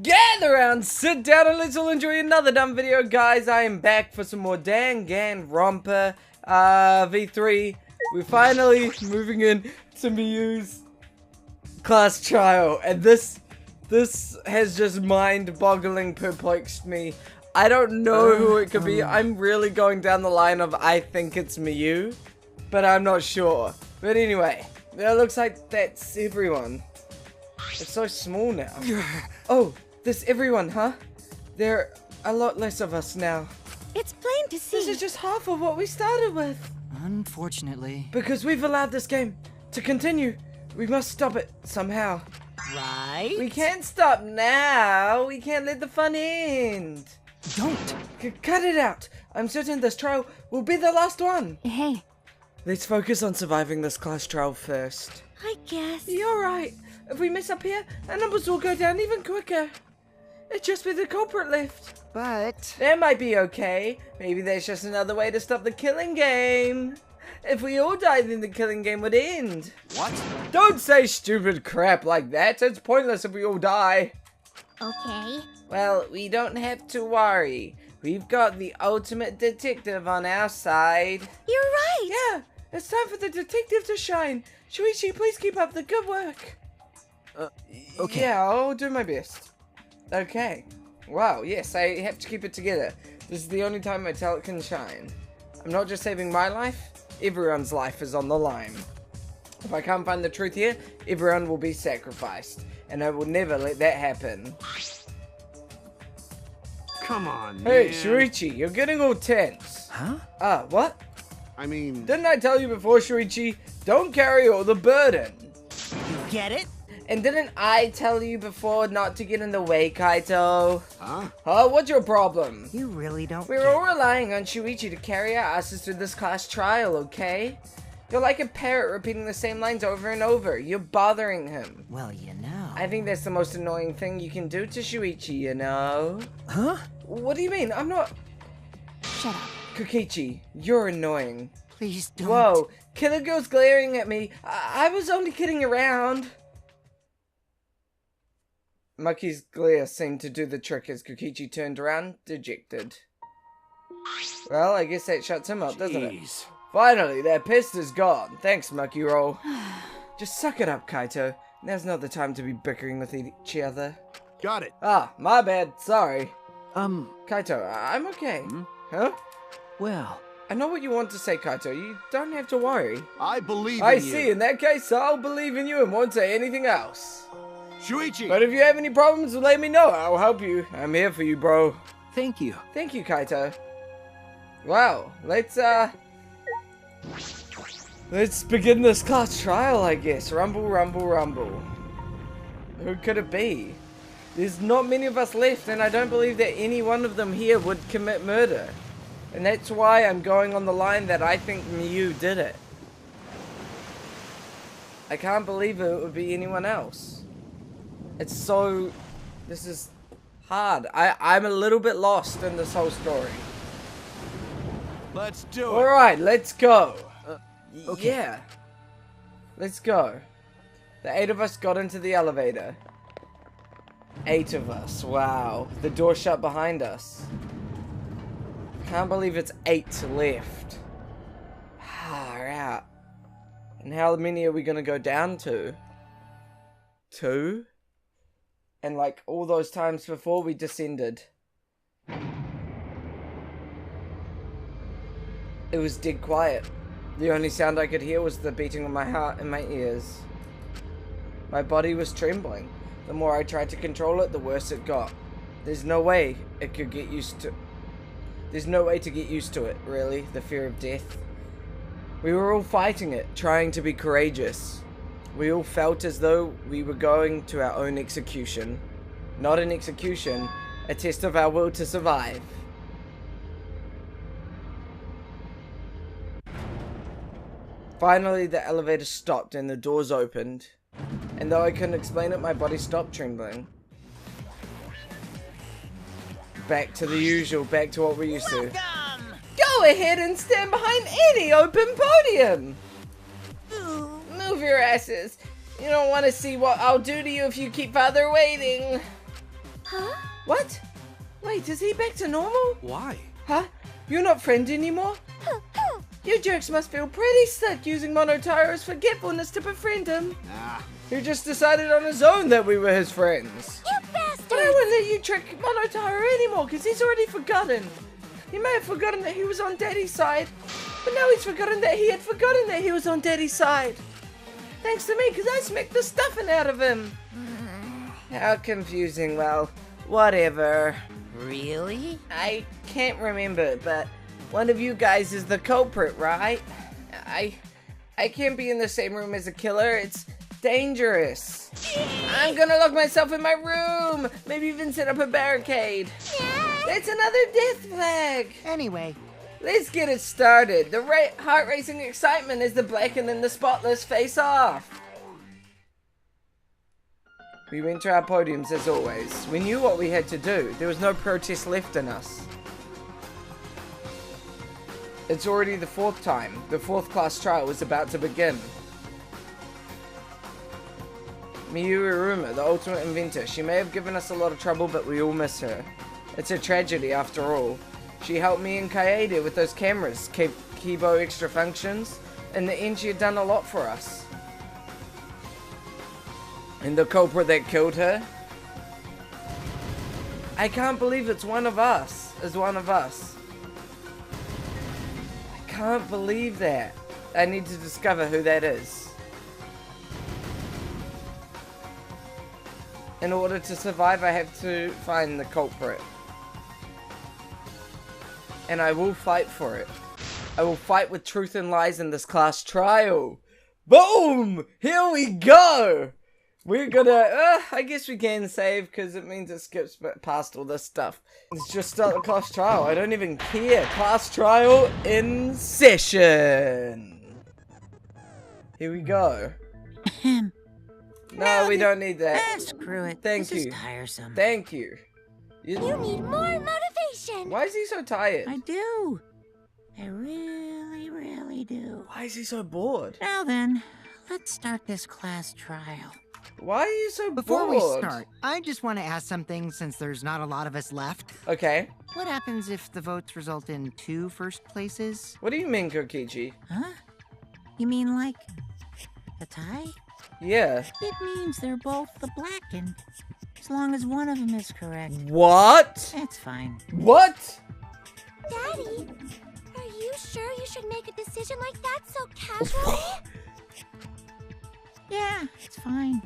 Gather around, sit down, and let's all enjoy another dumb video, guys. I am back for some more Danganronpa V3. We're finally moving in to Miyu's class trial, and this has just mind-boggling perplexed me. I don't know who it could be. I'm really going down the line of I think it's Miyu, but I'm not sure. But anyway, it looks like that's everyone. It's so small now. Oh, this everyone, huh? There are a lot less of us now. It's plain to see. This is just half of what we started with. Unfortunately. Because we've allowed this game to continue. We must stop it somehow. Right? We can't stop now. We can't let the fun end. Don't. Cut it out. I'm certain this trial will be the last one. Hey. Let's focus on surviving this class trial first. I guess. You're right. If we mess up here, our numbers will go down even quicker. It'd just be the culprit left. But That might be okay. Maybe there's just another way to stop the killing game. If we all died, then the killing game would end. what? Don't say stupid crap like that. It's pointless if we all die. Okay. Well, we don't have to worry. We've got the ultimate detective on our side. You're right. Yeah, it's time for the detective to shine. Shuichi, please keep up the good work. Okay. Yeah, I'll do my best. Okay. Wow, yes, I have to keep it together. This is the only time my talent can shine. I'm not just saving my life, everyone's life is on the line. If I can't find the truth here, everyone will be sacrificed. And I will never let that happen. Come on, Hey, man. Shuichi, you're getting all tense. Huh? What? I mean, Didn't I tell you before, Shuichi? Don't carry all the burden. You get it? And didn't I tell you before not to get in the way, Kaito? huh? Huh? What's your problem? You really don't We're all relying on Shuichi to carry our asses through this class trial, okay? You're like a parrot repeating the same lines over and over. You're bothering him. Well, you know. I think that's the most annoying thing you can do to Shuichi, you know? Huh? What do you mean? I'm not... Shut up. Kokichi, you're annoying. Please don't. Whoa, Killer Girl's glaring at me. I was only kidding around. Maki's glare seemed to do the trick as Kokichi turned around, dejected. Well, I guess that shuts him up, doesn't it? Jeez. Finally, that pest is gone. Thanks, Maki Roll. Just suck it up, Kaito. Now's not the time to be bickering with each other. Got it. Ah, my bad. Sorry. Kaito, I'm okay. Huh? well. I know what you want to say, Kaito. You don't have to worry. I believe in I you. see. In that case, I'll believe in you and won't say anything else. Shuichi. But if you have any problems, let me know. I'll help you. I'm here for you, bro. Thank you. Thank you, Kaito. Wow. Let's begin this class trial, I guess. Rumble, rumble, rumble. Who could it be? There's not many of us left, and I don't believe that any one of them here would commit murder. And that's why I'm going on the line that I think Miyu did it. I can't believe it would be anyone else. It's so... This is hard. I'm a little bit lost in this whole story. Let's do it. Alright, let's go. Okay. Yeah. Let's go. The 8 of us got into the elevator. 8 of us. Wow. The door shut behind us. Can't believe it's 8 left. Far out. And how many are we gonna go down to? 2? And like all those times before we descended. It was dead quiet. The only sound I could hear was the beating of my heart in my ears. My body was trembling. The more I tried to control it, the worse it got. There's no way it could get used to... There's no way to get used to it, really, the fear of death. We were all fighting it, trying to be courageous. We all felt as though we were going to our own execution. Not an execution, a test of our will to survive. Finally, the elevator stopped and the doors opened. And though I couldn't explain it, my body stopped trembling. Back to the usual, back to what we're used to. Go ahead and stand behind any open podium! Move your asses. You don't want to see what I'll do to you if you keep Father waiting. What? Wait, is he back to normal? Why? Huh? You're not friends anymore? You jerks must feel pretty sick using Monotaro's forgetfulness to befriend him. Nah. He just decided on his own that we were his friends. You bastard! But I wouldn't let you trick Monotaro anymore, because he's already forgotten. He may have forgotten that he was on Daddy's side, but now he's forgotten that he had forgotten that he was on Daddy's side. Thanks to me, because I smacked the stuffing out of him. How confusing, well, whatever. Really? I can't remember, but one of you guys is the culprit, right? I can't be in the same room as a killer. It's dangerous. I'm gonna lock myself in my room. Maybe even set up a barricade. That's another death flag. Anyway, Let's get it started. The heart-racing excitement as the blackened and the spotless face off. We went to our podiums as always. We knew what we had to do. There was no protest left in us. It's already the fourth time. The fourth class trial is about to begin. Miyu Iruma, the ultimate inventor. She may have given us a lot of trouble, but we all miss her. It's a tragedy after all. She helped me and Kaede with those cameras, Kibo extra functions. In the end, she had done a lot for us. And the culprit that killed her? I can't believe it's one of us. Is one of us. I can't believe that. I need to discover who that is. In order to survive, I have to find the culprit. And I will fight for it. I will fight with truth and lies in this class trial. Boom! Here we go! We're gonna, I guess we can save because it means it skips past all this stuff. Let's just start the class trial. I don't even care. Class trial in session. Here we go. No, we don't need that. Screw it. Thank This you. is tiresome. Thank you. You need more motivation. Why is he so tired? I do. I really, really do. Why is he so bored? Now then, let's start this class trial. Why are you so Before bored? we start, I just want to ask something since there's not a lot of us left. Okay. What happens if the votes result in 2 first places? What do you mean, Kokichi? Huh? You mean like a tie? Yeah. It means they're both the blackened. As long as one of them is correct. What? That's fine. What? Daddy, are you sure you should make a decision like that so casually? Yeah, it's fine.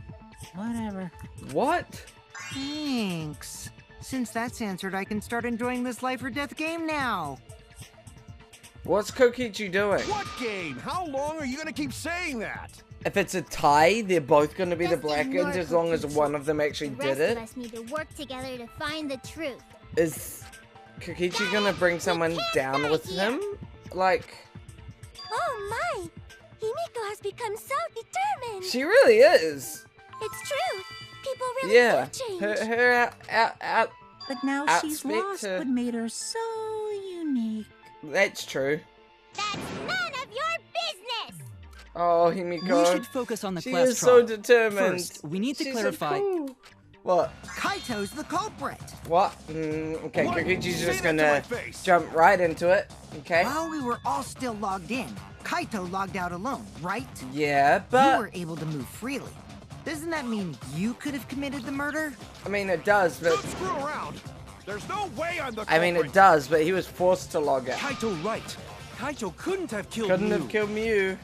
Whatever. What? Thanks. Since that's answered, I can start enjoying this life or death game now. What's Kokichi doing? What game? How long are you gonna keep saying that? If it's a tie, they're both going to be the Just blackened ignore as long as Kokichi. one of them actually The did rest of it. us need to work together to find the truth. Is Kokichi going to bring someone down die with here. him? Like, Oh my! Himiko has become so determined. she really is. It's true. People really Yeah. do change. Her out. But now she's Outspit lost her. what made her so unique. That's true. That's none of your business. Oh, Himiko. We should focus on the She class is trial. so determined. First, we need to She's so clarify. cool. What? Kaito's the culprit. What? Okay, What? Kokichi's Say just that to my gonna face. jump right into it. Okay. While we were all still logged in, Kaito logged out alone, right? Yeah, You but were able to move freely. Doesn't that mean you could have committed the murder? I mean it does, but Don't screw around. There's no way I'm the I mean it culprit. does, but he was forced to log out. Kaito right. Kaito couldn't have killed Couldn't Mew. have killed Mew.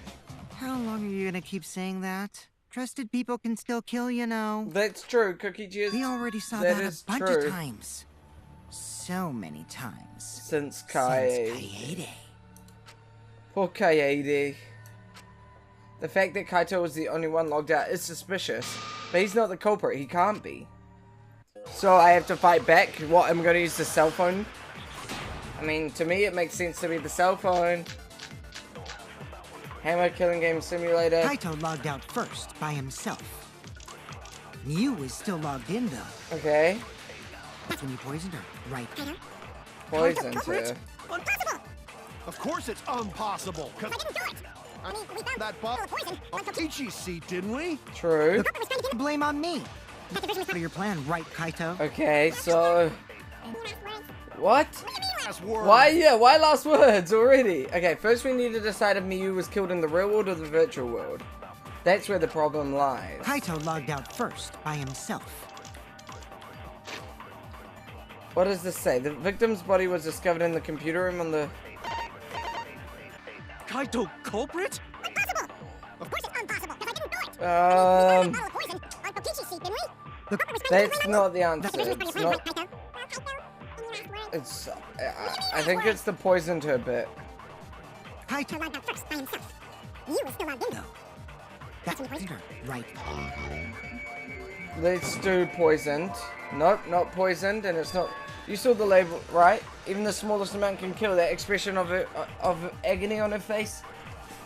How long are you gonna keep saying that? Trusted people can still kill, you know. That's true, Kokichi is We already saw that that, is a bunch true. of times. So many times. since Since Kaede. Kaede. Poor Kaede. The fact that Kaito was the only one logged out is suspicious, but he's not the culprit. He can't be. So I have to fight back. What? I'm going to use the cell phone. I mean, to me, it makes sense to be the cell phone. Hammer killing game simulator. Kaito logged out first, by himself. Mew was still logged in, though. Okay. That's when you poisoned her, right? Poisoned her. Of course it's impossible. I didn't do it. That bug on Ichi's seat, didn't we? True. Blame on me. For your plan, right, Kaito? Okay, so what? Last word. Why last words already? Okay, first we need to decide if Miyu was killed in the real world or the virtual world. That's where the problem lies. Kaito logged out first, by himself. What does this say? The victim's body was discovered in the computer room on the... Kaito culprit? Of course it's impossible, because I didn't do it. We found that bottle of poison on Kokichi's seat, didn't we? That's not the answer. It's not... It's... I think it's the poisoned her bit. Kaito logged out first by himself. You were still logged in. No. That's later, right? Let's do poisoned. Nope, not poisoned, and it's not... You saw the label, right? Even the smallest amount can kill. That expression of agony on her face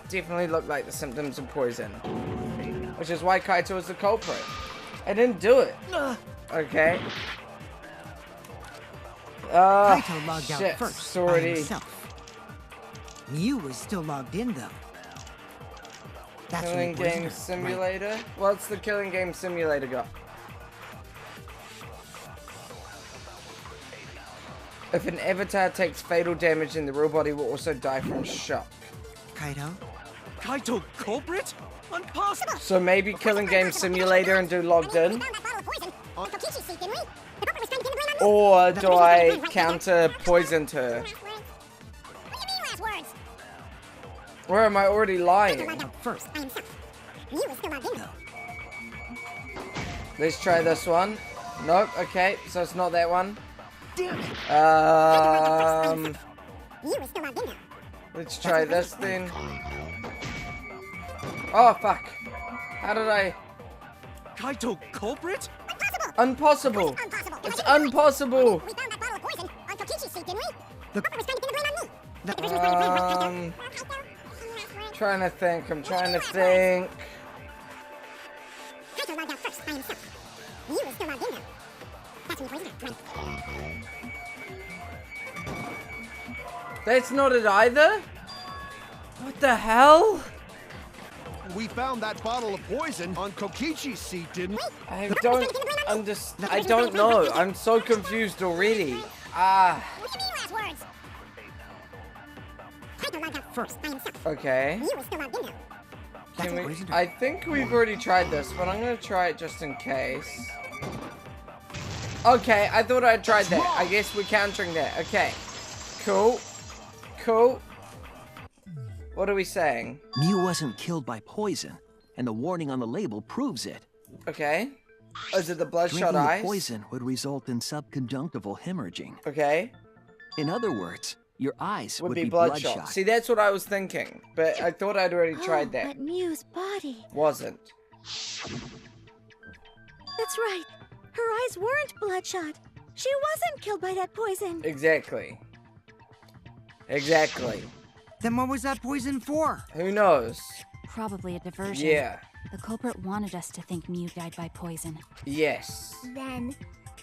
definitely looked like the symptoms of poison. Which is why Kaito is the culprit. I didn't do it. Okay. Kaito logged shit. out first, It's by already... himself. Miyu was still logged in, though. That's Killing when he poisoned Game her, Simulator? What's the Killing Game Simulator got? If an avatar takes fatal damage, then the real body will also die from shock. Right. Kaito? Kaito culprit? Impossible! So maybe Killing Game Simulator and do logged in? We found that bottle of poison on Kokichi's seat, didn't we? The culprit was trying to pin the blame on me. Or do I counter poisoned her? Last words? What do you mean last words? Or am I already lying? Logged out first by himself. You were still logged in, though. Let's try this one. Nope, okay, so it's not that one. Damn it! You were still logged in, though. Let's try this then. Oh, fuck. How did I... Kaito culprit? Impossible. Impossible. It's impossible. We found that bottle of poison on Kokichi's seat, didn't we? The- The culprit was trying to pin the blame on me. The- The person was trying to blame right, Kaito. Trying to think, I'm trying to think. Kaito logged out first by himself. You were still logged in, though. That's when he poisoned her, right? That's not it either? What the hell? We found that bottle of poison on Kokichi's seat, didn't we? I don't know. I'm so confused already. Ah, What do you mean last words? Kaito logged out first by himself. okay. You were still logged in, though. That's Can what we, poisoned her. I think we've already tried this, but I'm gonna try it just in case. Okay, I thought I tried that. I guess we're countering that. Okay. Cool. Cool. What are we saying? Miyu wasn't killed by poison, and the warning on the label proves it. Okay. Is it the bloodshot Drinking the eyes? poison would result in subconjunctival hemorrhaging. Okay. In other words, your eyes Would would be be bloodshot. bloodshot. See, that's what I was thinking. But I thought I'd already tried that. But Mew's body. Wasn't. That's right. Her eyes weren't bloodshot. She wasn't killed by that poison. Exactly. Exactly. Then what was that poison for? Who knows? Probably a diversion. Yeah. The culprit wanted us to think Mew died by poison. Yes. Then,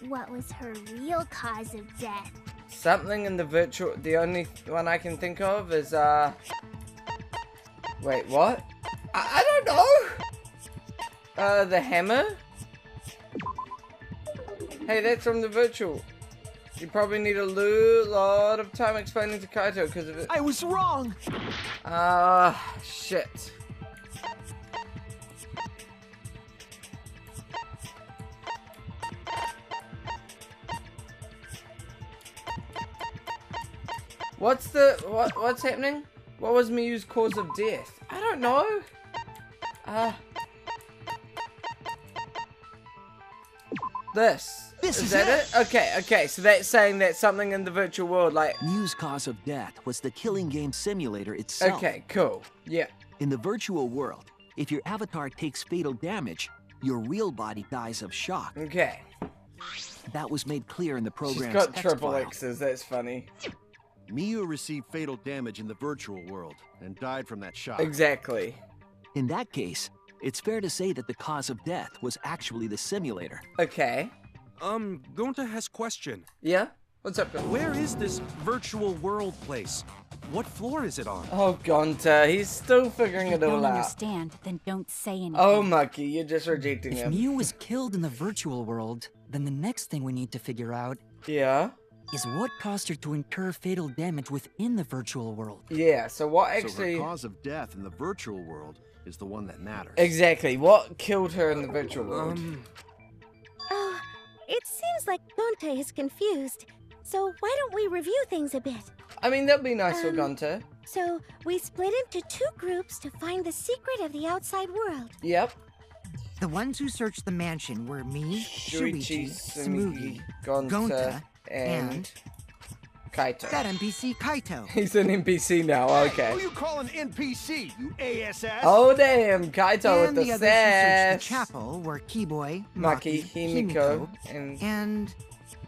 what was her real cause of death? Something in the virtual... The only one I can think of is, Wait, what? I don't know! The hammer? Hey, that's from the virtual. You probably need a lot of time explaining to Kaito because of it. I was wrong! Shit. What's happening? What was Miyu's cause of death? I don't know. This is that it? Okay, so that's saying that something in the virtual world, like... Mew's cause of death was the killing game simulator itself. Okay, cool. Yeah. In the virtual world, if your avatar takes fatal damage, your real body dies of shock. Okay. That was made clear in the She's program's got text triple file. X's, that's funny. Miyu received fatal damage in the virtual world and died from that shock. Exactly. In that case, it's fair to say that the cause of death was actually the simulator. Okay. Gonta has question. Yeah? What's up, Gunter? Where is this virtual world place? What floor is it on? Oh, Gunter, he's still figuring If it you all don't out. understand, then don't say anything. Oh, Mucky, you're just rejecting If him. Mew was killed in the virtual world, then the next thing we need to figure out Yeah? is what caused her to incur fatal damage within the virtual world. Yeah, so what So actually... her cause of death in the virtual world is the one that matters. Exactly, what killed her in the virtual world? Oh, it seems like Dante is confused. So why don't we review things a bit? I mean, that'd be nice for Gunter. So we split into 2 groups to find the secret of the outside world. Yep. The ones who searched the mansion were me, Shuichi, Shuichi, Smoogie, Gonta, Gonta, and Kaito. that NPC Kaito. He's an NPC now, okay. Who you call an NPC, you ASS? Oh damn, Kaito And with the the others who searched the sass. chapel were Keyboy, Maki, Maki, Himiko, and and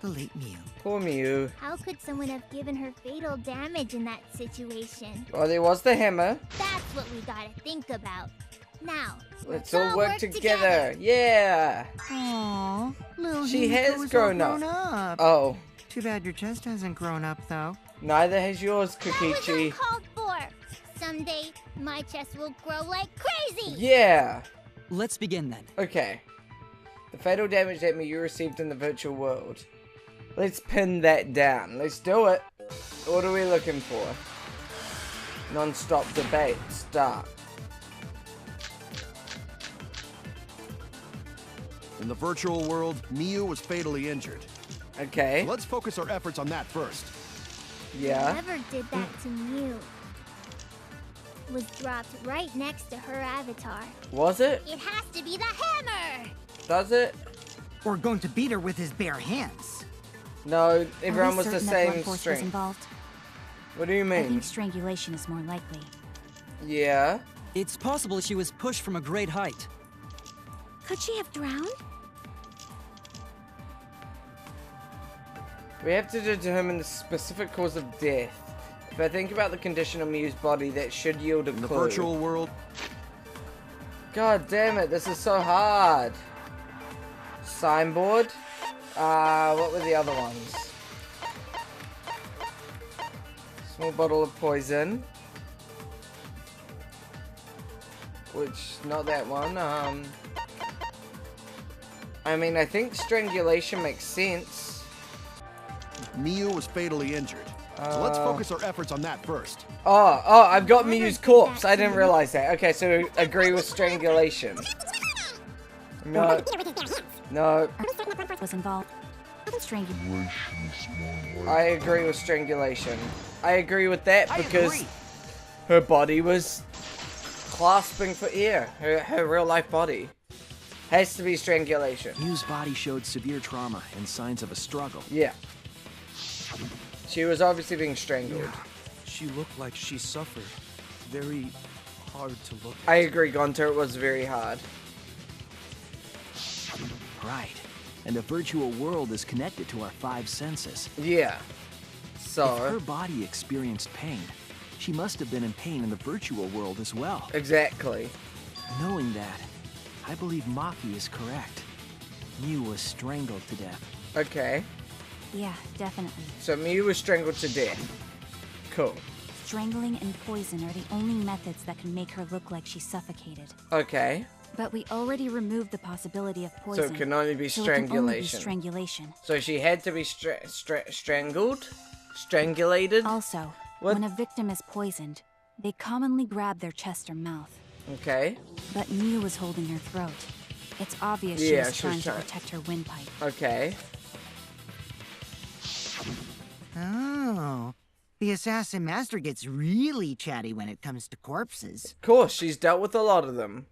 the late Mew. poor Mew. How could someone have given her fatal damage in that situation? Well, there was the hammer. That's what we gotta think about. Now, Let's all work together. Yeah. Aww, little She Himiko has is grown all up. Oh, Too bad your chest hasn't grown up, though. neither has yours, that was Kokichi. uncalled for. Someday, my chest will grow like crazy. Yeah. Let's begin then. Okay. The fatal damage that Mew received in the virtual world. Let's pin that down. Let's do it. What are we looking for? Non-stop debate. Start. In the virtual world, Miu was fatally injured. Okay. Let's focus our efforts on that first. Yeah. Whoever did that to Mew was dropped right next to her avatar. Was it? It has to be the hammer! Does it? Or going to beat her with his bare hands. No, everyone Are we was the certain that same blunt force was strength. involved? What do you I mean? think strangulation is more likely. Yeah. It's possible she was pushed from a great height. Could she have drowned? We have to determine the specific cause of death. If I think about the condition of Mew's body, that should yield a In the clue. virtual world, God damn it, this is so hard. Signboard? What were the other ones? Small bottle of poison. Which, not that one, I mean, I think strangulation makes sense. Miu was fatally injured. So let's focus our efforts on that first. Oh, I've got Mew's corpse. I didn't realize that. Okay, so agree with strangulation. No. No. Was involved. Strangulation. I agree with strangulation. I agree with that I because agree. her body was clasping for air. Her real life body. Has to be strangulation. Mew's body showed severe trauma and signs of a struggle. Yeah. She was obviously being strangled. She looked like she suffered. Very hard to look at. I agree, Gunter. It was very hard. Right. And the virtual world is connected to our 5 senses. Yeah. If So, her body experienced pain, she must have been in pain in the virtual world as well. exactly. Knowing that, I believe Maki is correct. Mew was strangled to death. Okay. Yeah, definitely. So Mew was strangled to death. Cool. Strangling and poison are the only methods that can make her look like she suffocated. Okay. But we already removed the possibility of So poison. it can only be so it can only be strangulation. strangulation. So she had to be strangled? Strangulated? Also, What? when a victim is poisoned, they commonly grab their chest or mouth. Okay. But Mew was holding her throat. It's obvious she Yeah, was she was trying to trying- protect her windpipe. Okay. Oh. The assassin master gets really chatty when it comes to corpses. Of course, she's dealt with a lot of them.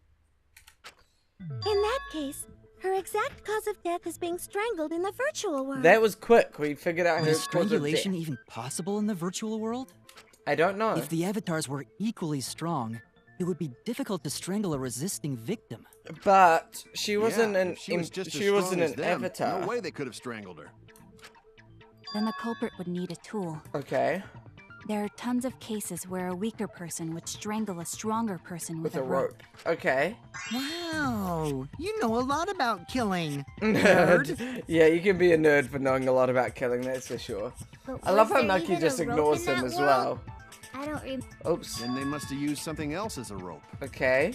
In that case, her exact cause of death is being strangled in the virtual world. That was quick. We figured out her Is cause of strangulation death. even possible in the virtual world? I don't know. If the avatars were equally strong, it would be difficult to strangle a resisting victim. But she wasn't Yeah, an if she was just as she wasn't strong as an them, avatar. No way they could have strangled her. Then the culprit would need a tool. Okay. There are tons of cases where a weaker person would strangle a stronger person with With a rope. Okay. Wow, you know a lot about killing. Nerd. Yeah, you can be a nerd for knowing a lot about killing, that's for sure. But I love was how there Nucky even just a rope ignores in him that as world? well. I don't remember. Oops. Then they must have used something else as a rope. Okay.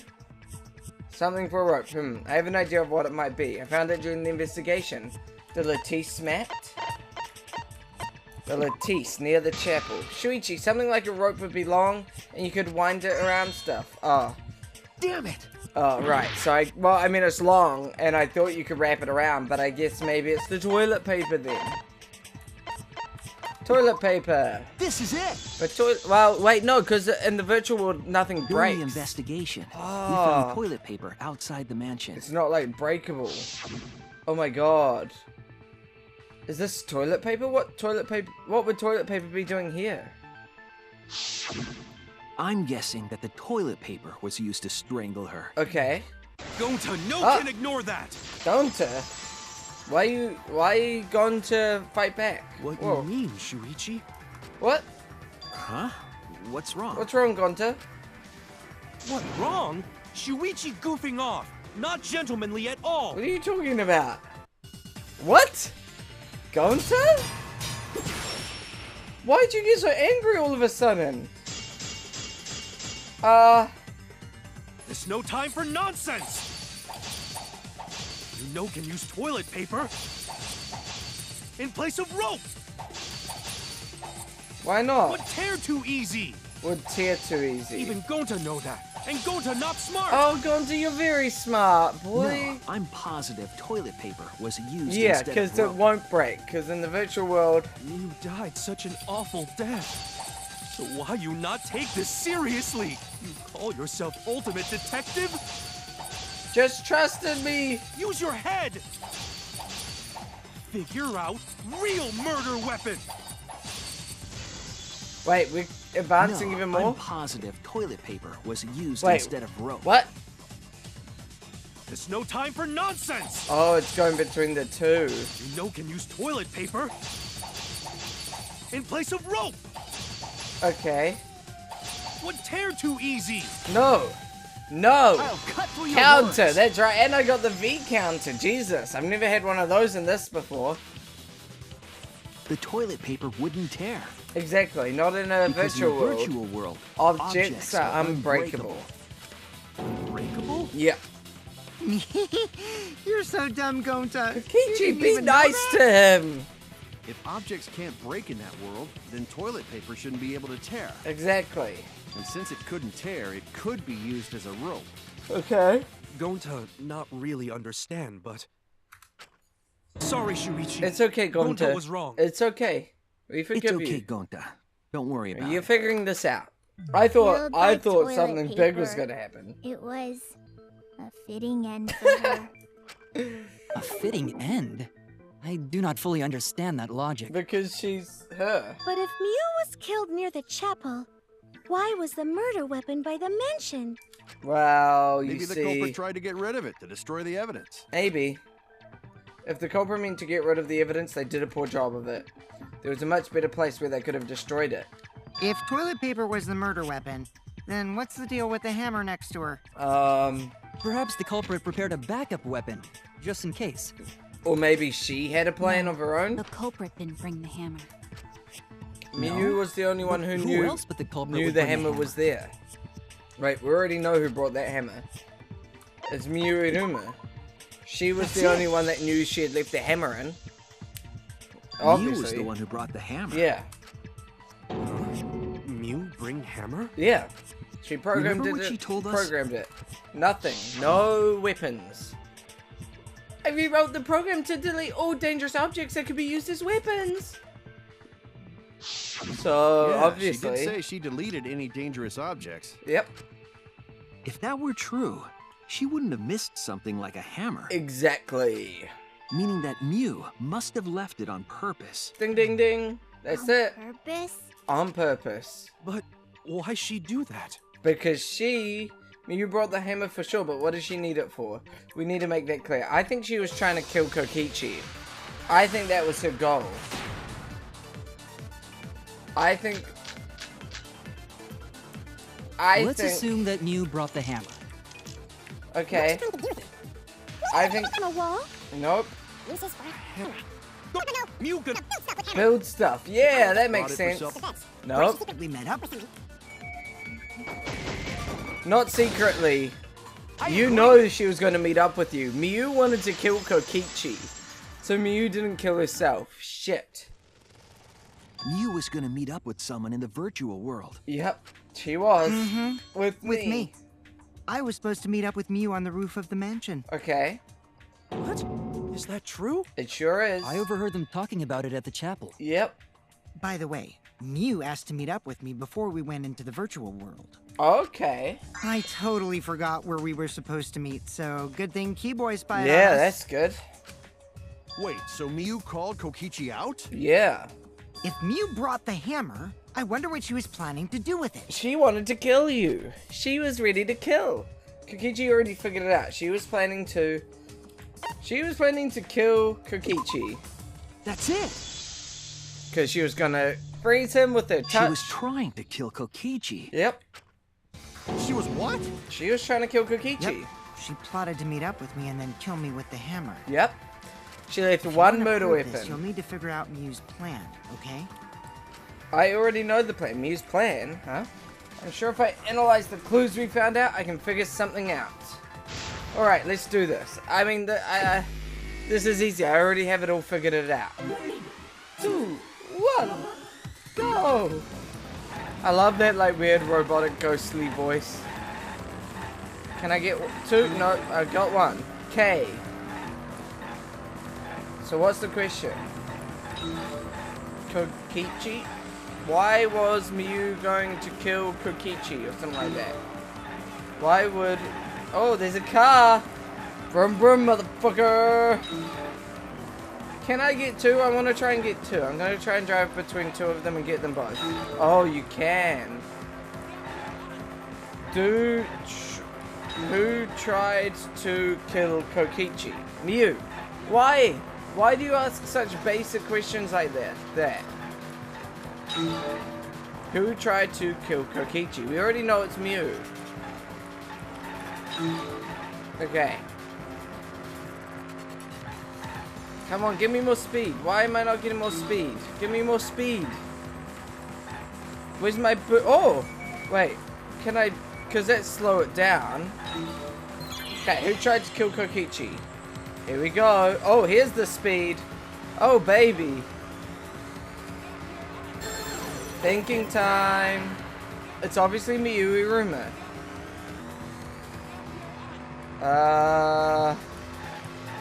Something for a rope. I have an idea of what it might be. I found it during the investigation. The lattice mat? The lattice near the chapel. Shuichi, something like a rope would be long and you could wind it around stuff. Oh. Damn it! Oh, right. So, I mean, it's long and I thought you could wrap it around, but I guess maybe it's the toilet paper then. Toilet paper. This is it! But well, wait, no, because in the virtual world, nothing During breaks. the investigation, we Oh. found toilet paper outside the mansion. It's not like breakable. Oh my god. Is this toilet paper? What would toilet paper be doing here? I'm guessing that the toilet paper was used to strangle her. Okay. Gonta, no Ah. can ignore that! Gonta? Why you gone to fight back? What Whoa. you mean, Shuichi? What? Huh? What's wrong? What's wrong, Gonta? What, wrong? Shuichi goofing off! Not gentlemanly at all! What are you talking about? What? Gonta? Why'd you get so angry all of a sudden? There's no time for nonsense! You know can use toilet paper in place of rope! Why not? Would tear too easy! Would tear too easy. Even Gonta know that! And Gonta not smart! Oh, Gonta, you're very smart, boy. No, I'm positive toilet paper was used Yeah, instead because of it rope. won't break. Because in the virtual world, You died such an awful death. So why you not take this seriously? You call yourself ultimate detective? just trusted me. Use your head! Figure out real murder weapon! Wait, we're advancing No, even more? I'm positive toilet paper was used Wait, instead of rope. What? There's no time for nonsense! Oh, it's going between the two. You know can use toilet paper in place of rope! Okay. Would tear too easy! No. No. I'll cut through your Counter. words. That's right. And I got the V counter. Jesus. I've never had one of those in this before. The toilet paper wouldn't tear. Exactly. Not in a Because virtual in a world. virtual world, Objects are unbreakable. Unbreakable? Yeah. You're so dumb, Gonta. You Kichi, didn't be even know nice that? to him. If objects can't break in that world, then toilet paper shouldn't be able to tear. Exactly. And since it couldn't tear, it could be used as a rope. Okay. Gonta not really understand, but... Sorry, Shuichi. It's okay, Gonta. Gonta was wrong. It's okay. We It's forgive okay, you. Gonta. Don't worry about You're it. figuring this out. I thought by toilet something big was paper. gonna happen. It was a fitting end for her. A fitting end? I do not fully understand that logic. Because she's her. But if Mew was killed near the chapel, why was the murder weapon by the mansion? Well, you Maybe the see, culprit tried to get rid of it to destroy the evidence. maybe. If the culprit meant to get rid of the evidence, they did a poor job of it. There was a much better place where they could have destroyed it. If toilet paper was the murder weapon, then what's the deal with the hammer next to her? Perhaps the culprit prepared a backup weapon, just in case. Or maybe she had a plan of her own. The culprit didn't bring the hammer. Mew was the only one who Who else but the culprit knew would the bring hammer was there. Right, we already know who brought that hammer. It's Miu Iruma. She was the only one that knew she had left the hammer in. Mew Obviously. was the one who brought the hammer. Yeah. Mew bring hammer? Yeah. She programmed Remember it. what she told us? Programmed it. Nothing. No weapons. I rewrote the program to delete all dangerous objects that could be used as weapons. So, yeah, obviously. she did say she deleted any dangerous objects. Yep. If that were true, she wouldn't have missed something like a hammer. Exactly. Meaning that Mew must have left it on purpose. Ding, ding, ding. That's it. Purpose? On purpose. But why she do that? Because you brought the hammer for sure, but what does she need it for? We need to make that clear. I think she was trying to kill Kokichi. I think that was her goal. I think Let's think... assume that Mew brought the hammer. Okay. I think... On a wall? Nope. Mew could... Build stuff. Yeah, that makes Brought it sense. for self- Nope. We met up. Not secretly. You know she was going to meet up with you. Mew wanted to kill Kokichi. So Mew didn't kill herself. Shit. Mew was gonna meet up with someone in the virtual world. Yep. She was. With me. I was supposed to meet up with Mew on the roof of the mansion. Okay. What? Is that true? It sure is. I overheard them talking about it at the chapel. Yep. By the way, Mew asked to meet up with me before we went into the virtual world. Okay. I totally forgot where we were supposed to meet, so good thing Keyboy spied Yeah, on us. that's good. Wait, so Miyu called Kokichi out? Yeah. If Mew brought the hammer, I wonder what she was planning to do with it. She wanted to kill you. She was ready to kill. Kokichi already figured it out. She was planning to kill Kokichi. That's it! Because she was gonna freeze him with her touch. She was trying to kill Kokichi. Yep. She was what? She was trying to kill Kokichi. Yep. She plotted to meet up with me and then kill me with the hammer. Yep. She left If you one wanna murder prove this, weapon. you'll need to figure out Mew's plan, okay? I already know the plan. Mew's plan, huh? I'm sure if I analyze the clues we found out, I can figure something out. Alright, let's do this. I mean, this is easy. I already have it all figured it out. 2, 1, go! I love that, like, weird robotic ghostly voice. Can I get 2? No, I got 1. K. So what's the question? Kokichi? Why was Mew going to kill Kokichi or something like that? Why would... Oh, there's a car! Brum brum, motherfucker! Can I get 2? I want to try and get 2. I'm going to try and drive between 2 of them and get them both. Oh, you can. Who tried to kill Kokichi? Mew. Why? Why do you ask such basic questions like that? Who tried to kill Kokichi? We already know it's Mew. Okay. Come on, give me more speed. Why am I not getting more speed? Give me more speed. Where's my oh! Wait. Can I... Because that slow it down. Okay, who tried to kill Kokichi? Here we go. Oh, here's the speed. Oh, baby. Thinking time. It's obviously Miyu Iruma.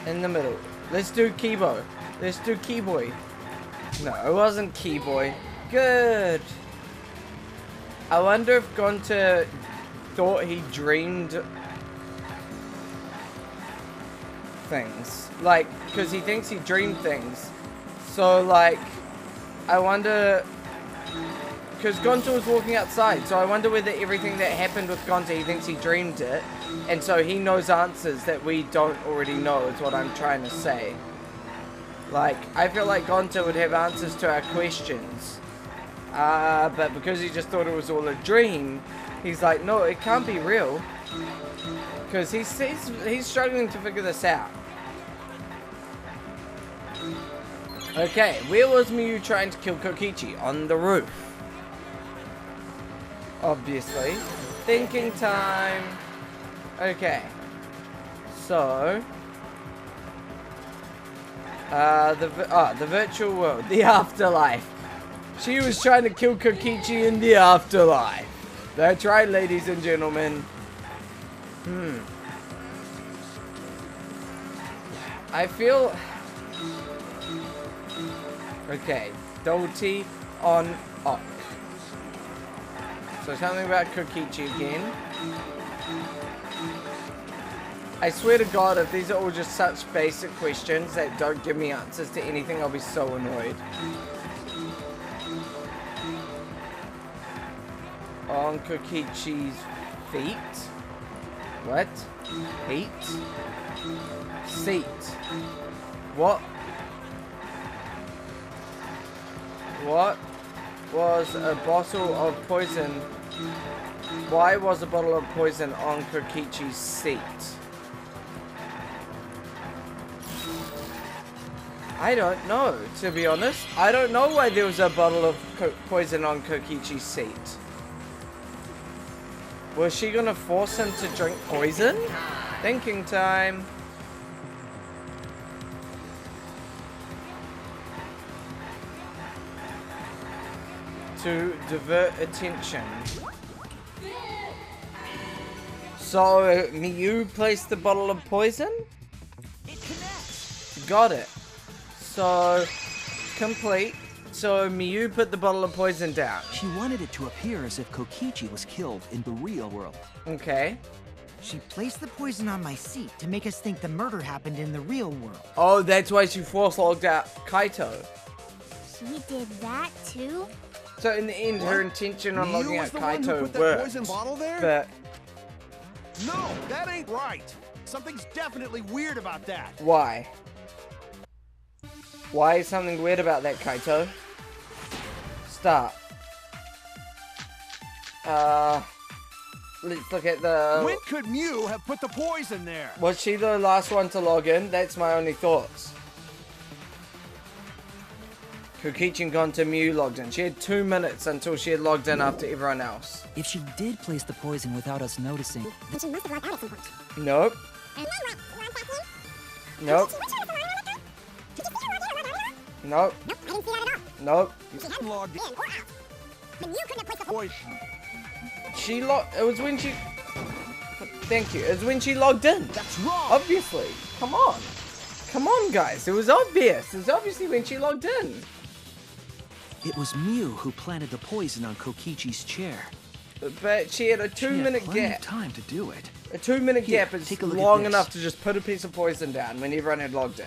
In the middle. Let's do Keyboy. Let's do Keyboy. No, it wasn't Keyboy. Good. I wonder if Gonta thought he dreamed things. Like, because he thinks he dreamed things. So, like, I wonder... Because Gonta was walking outside, so I wonder whether everything that happened with Gonta, he thinks he dreamed it, and so he knows answers that we don't already know, is what I'm trying to say. Like, I feel like Gonta would have answers to our questions, but because he just thought it was all a dream, he's like, no, it can't be real, because he's struggling to figure this out. Okay, where was Miyu trying to kill Kokichi? On the roof. Obviously. Thinking time. Okay. So. The virtual world. The afterlife. She was trying to kill Kokichi in the afterlife. That's right, ladies and gentlemen. I feel... Okay. Double T on off. So something about Kokichi again. I swear to God, if these are all just such basic questions that don't give me answers to anything, I'll be so annoyed. On Kokichi's feet. What? Feet? Seat. What? What was a bottle of poison Why was a bottle of poison on Kokichi's seat? I don't know, to be honest. I don't know why there was a bottle of poison on Kokichi's seat. Was she gonna force him to drink poison? Thinking time. To divert attention. So, Miyu placed the bottle of poison? It connects. Got it. So, complete. So, Miyu put the bottle of poison down. She wanted it to appear as if Kokichi was killed in the real world. Okay. She placed the poison on my seat to make us think the murder happened in the real world. Oh, that's why she force logged out Kaito. She did that too? So, in the end, her intention on logging out Kaito put that worked. poison bottle there? But, No, that ain't right. Something's definitely weird about that. why? Why is something weird about that, Kaito? Start. Let's look at the... When could Mew have put the poison there? Was she the last one to log in? That's my only thoughts. Kokichi and gone to Mew logged in. She had 2 minutes until she had logged in after everyone else. If she did place the poison without us noticing, Then she must have logged out at some point. Nope. Nope. Nope. Nope, I didn't see that at all. Nope. She hadn't Logged in or out. Then you couldn't have placed the Poison. She logged... It was when she... Thank you. It was when she logged in. That's wrong. Obviously. Come on. Come on, guys. It was obvious. It was obviously when she logged in. It was Mew who planted the poison on Kokichi's chair. But she had a She had 2-minute plenty of gap. time to do it. A 2-minute Here, gap is take a look at long this. enough to just put a piece of poison down when everyone had logged in.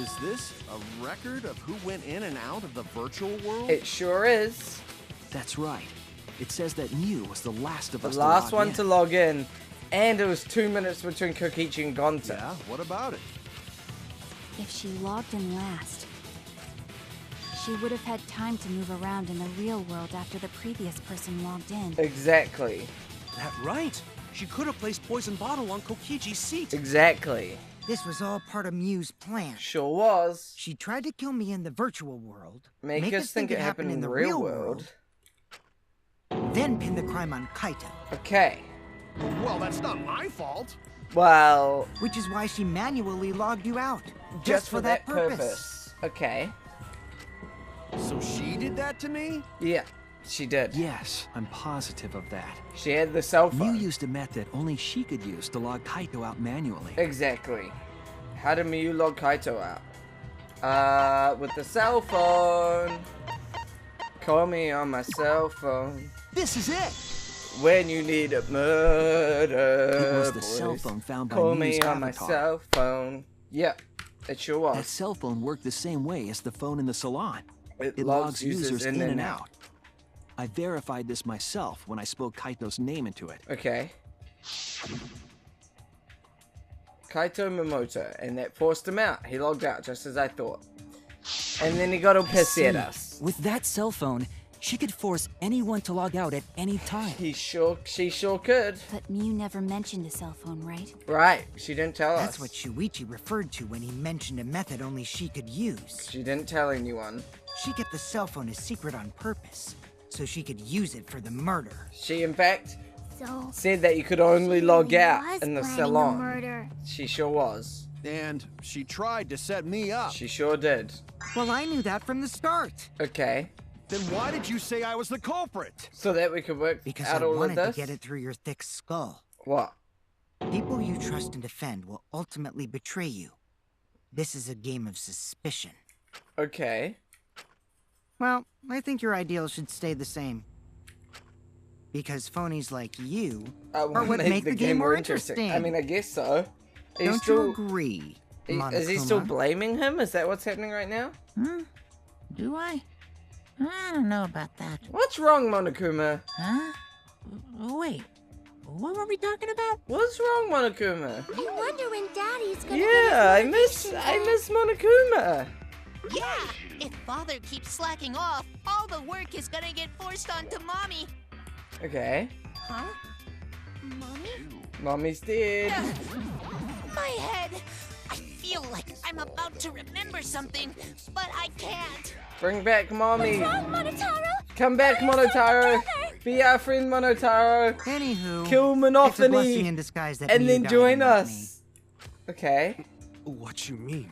Is this a record of who went in and out of the virtual world? It sure is. That's right. It says that Mew was the last of The us last to log one in. to log in, and it was 2 minutes between Kokichi and Gonta. Yeah, what about it? If she logged in last, she would have had time to move around in the real world after the previous person logged in. Exactly. That right. She could have placed poison bottle on Kokichi's seat. Exactly. This was all part of Mew's plan. Sure was. She tried to kill me in the virtual world, Make us think it happened in the real world. then pin the crime on Kaito, Okay. Well, that's not my fault. Well, which is why she manually logged you out. just for that purpose. Okay. So she did that to me? Yeah, she did. Yes, I'm positive of that. She had the cell Mew phone. used a method only she could use to log Kaito out manually. Exactly. How did Miyu log Kaito out? With the cell phone. Call me on my cell phone. This is it! When you need a murder. It was the voice. cell phone found by Call Mew's me on my avatar. cell phone. Yep, it sure was. That cell phone worked the same way as the phone in the salon. It It logs logs users in and and out. I verified this myself when I spoke Kaito's name into it. Okay. Kaito Mimoto, and that forced him out. He logged out, just as I thought. And then he got all pissy at us. with that cell phone, she could force anyone to log out at any time. She sure could. But Mew never mentioned a cell phone, right? Right, she didn't tell That's us. what Shuichi referred to when he mentioned a method only she could use. She didn't tell anyone. She kept the cell phone a secret on purpose, so she could use it for the murder. She, in fact, So said that you could only log she out was in the planning a salon. murder. She sure was. And she tried to set me up. She sure did. Well, I knew that from the start. Okay. Then why did you say I was the culprit? So that we could work Because out I all of wanted to this? get it through your thick skull. What? People you trust and defend will ultimately betray you. This is a game of suspicion. Okay. Well, I think your ideals should stay the same. Because phonies like you I are want what to make the game more interesting. I mean, I guess so. Are you Don't still, you agree, is he still Monokuma? blaming him? Is that what's happening right now? Do I? I don't know about that. What's wrong, Monokuma? Huh? Wait, what were we talking about? What's wrong, Monokuma? I wonder when Daddy's gonna Yeah, get I his miss Monokuma. Yeah! If Father keeps slacking off, all the work is gonna get forced onto Mommy. Okay. Huh? Mommy? Mommy's dead. My head! I feel like I'm about to remember something, but I can't. Bring back Mommy. Wrong, Monotaro! Come back, Monotaro. Be our friend, Monotaro. Anywho, Kill it's a blessing in Monophony. disguise that And Miu then died join and not us. Okay. What you mean?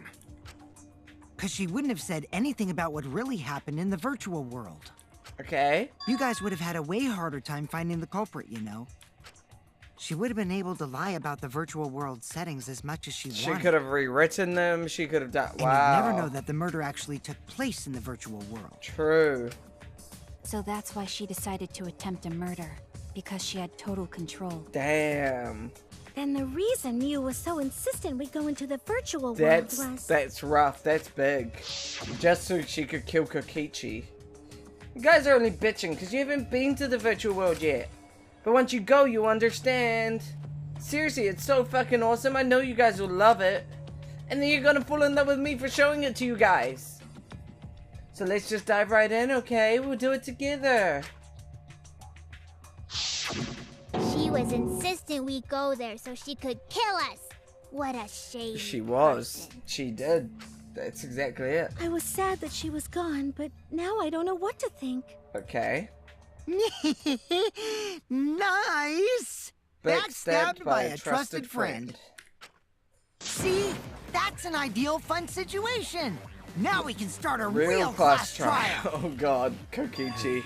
Because she wouldn't have said anything about what really happened in the virtual world. Okay. You guys would have had a way harder time finding the culprit, you know. She would have been able to lie about the virtual world settings as much as she She wanted. could have rewritten them. She could have done. And Wow. you'd never know that the murder actually took place in the virtual world. True. So that's why she decided to attempt a murder, because she had total control. Damn. Then the reason Miu was so insistent we go into the virtual That's world was... that's rough. That's big. Just so she could kill Kokichi. You guys are only bitching because you haven't been to the virtual world yet. But once you go, you understand. Seriously, it's so fucking awesome. I know you guys will love it. And then you're gonna fall in love with me for showing it to you guys. So let's just dive right in, okay? We'll do it together. She was insistent we go there so she could kill us. What a shame. She was. She did. That's exactly it. I was sad that she was gone, but now I don't know what to think. Okay. Nice! Backstabbed by a trusted friend. See? That's an ideal fun situation. Now we can start a real class trial. Oh god, Kokichi.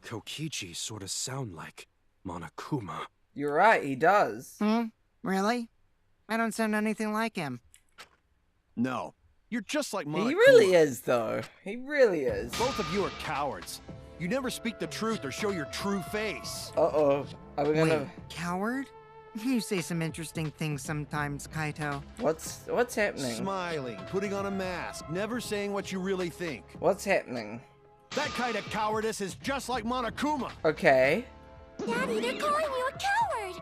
Kokichi sort of sound like Monokuma. You're right, he does. Really? I don't sound anything like him. No, you're just like Monokuma. He really is, though. He really is. Both of you are cowards. You never speak the truth or show your true face. Uh-oh. Are we gonna... Wait, coward? You say some interesting things sometimes, Kaito. What's happening? Smiling, putting on a mask, never saying what you really think. What's happening? That kind of cowardice is just like Monokuma. Okay. Daddy, they're calling you a coward!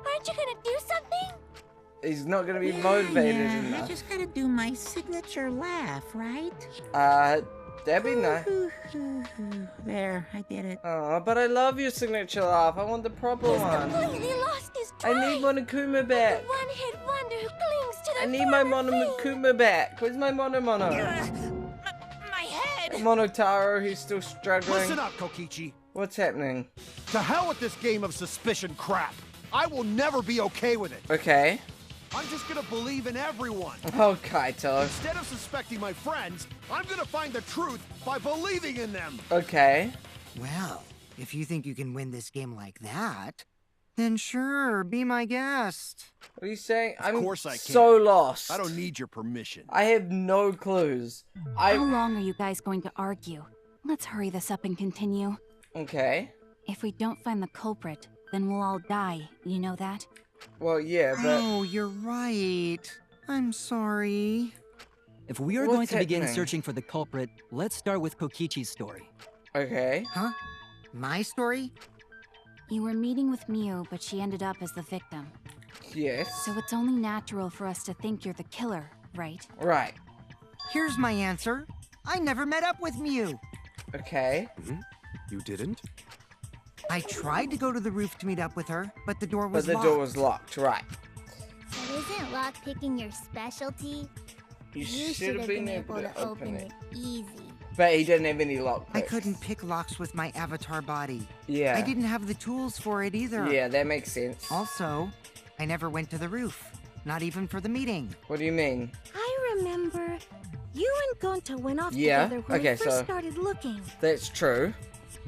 Aren't you gonna do something? He's not gonna be motivated I enough. just gotta do my signature laugh, right? That'd be nice. There, I did it. Oh, but I love your signature laugh. I want the proper one. Completely lost his I drive. need Monokuma back. One-hit wonder who clings to the I need my former faith. Monokuma back. Where's my Mono? My head! Monotaro, he's still struggling. Listen up, Kokichi. What's happening? To hell with this game of suspicion crap. I will never be okay with it. Okay. I'm just gonna believe in everyone. Oh, Kaito. Instead of suspecting my friends, I'm gonna find the truth by believing in them. Okay. Well, if you think you can win this game like that, then sure, be my guest. What are you saying? Of course I can. So lost. I don't need your permission. I have no clues. How long are you guys going to argue? Let's hurry this up and continue. Okay. If we don't find the culprit, then we'll all die. You know that? Well, yeah, but... Oh, you're right. I'm sorry. If we are What's going to begin happening? searching for the culprit, let's start with Kokichi's story. Okay. Huh? My story? You were meeting with Miu, but she ended up as the victim. Yes. So it's only natural for us to think you're the killer, right? Right. Here's my answer. I never met up with Miu. Okay. You didn't? I tried to go to the roof to meet up with her, but the door But was the locked. door was locked, right. So isn't lockpicking your specialty? You You should have been able to to open it. easy. But he didn't have any lock I picks. couldn't pick locks with my avatar body. Yeah. I didn't have the tools for it either. Yeah, that makes sense. Also, I never went to the roof. Not even for the meeting. What do you mean? I remember you and Gonta went off Yeah, together when okay, we first so- started looking. That's true.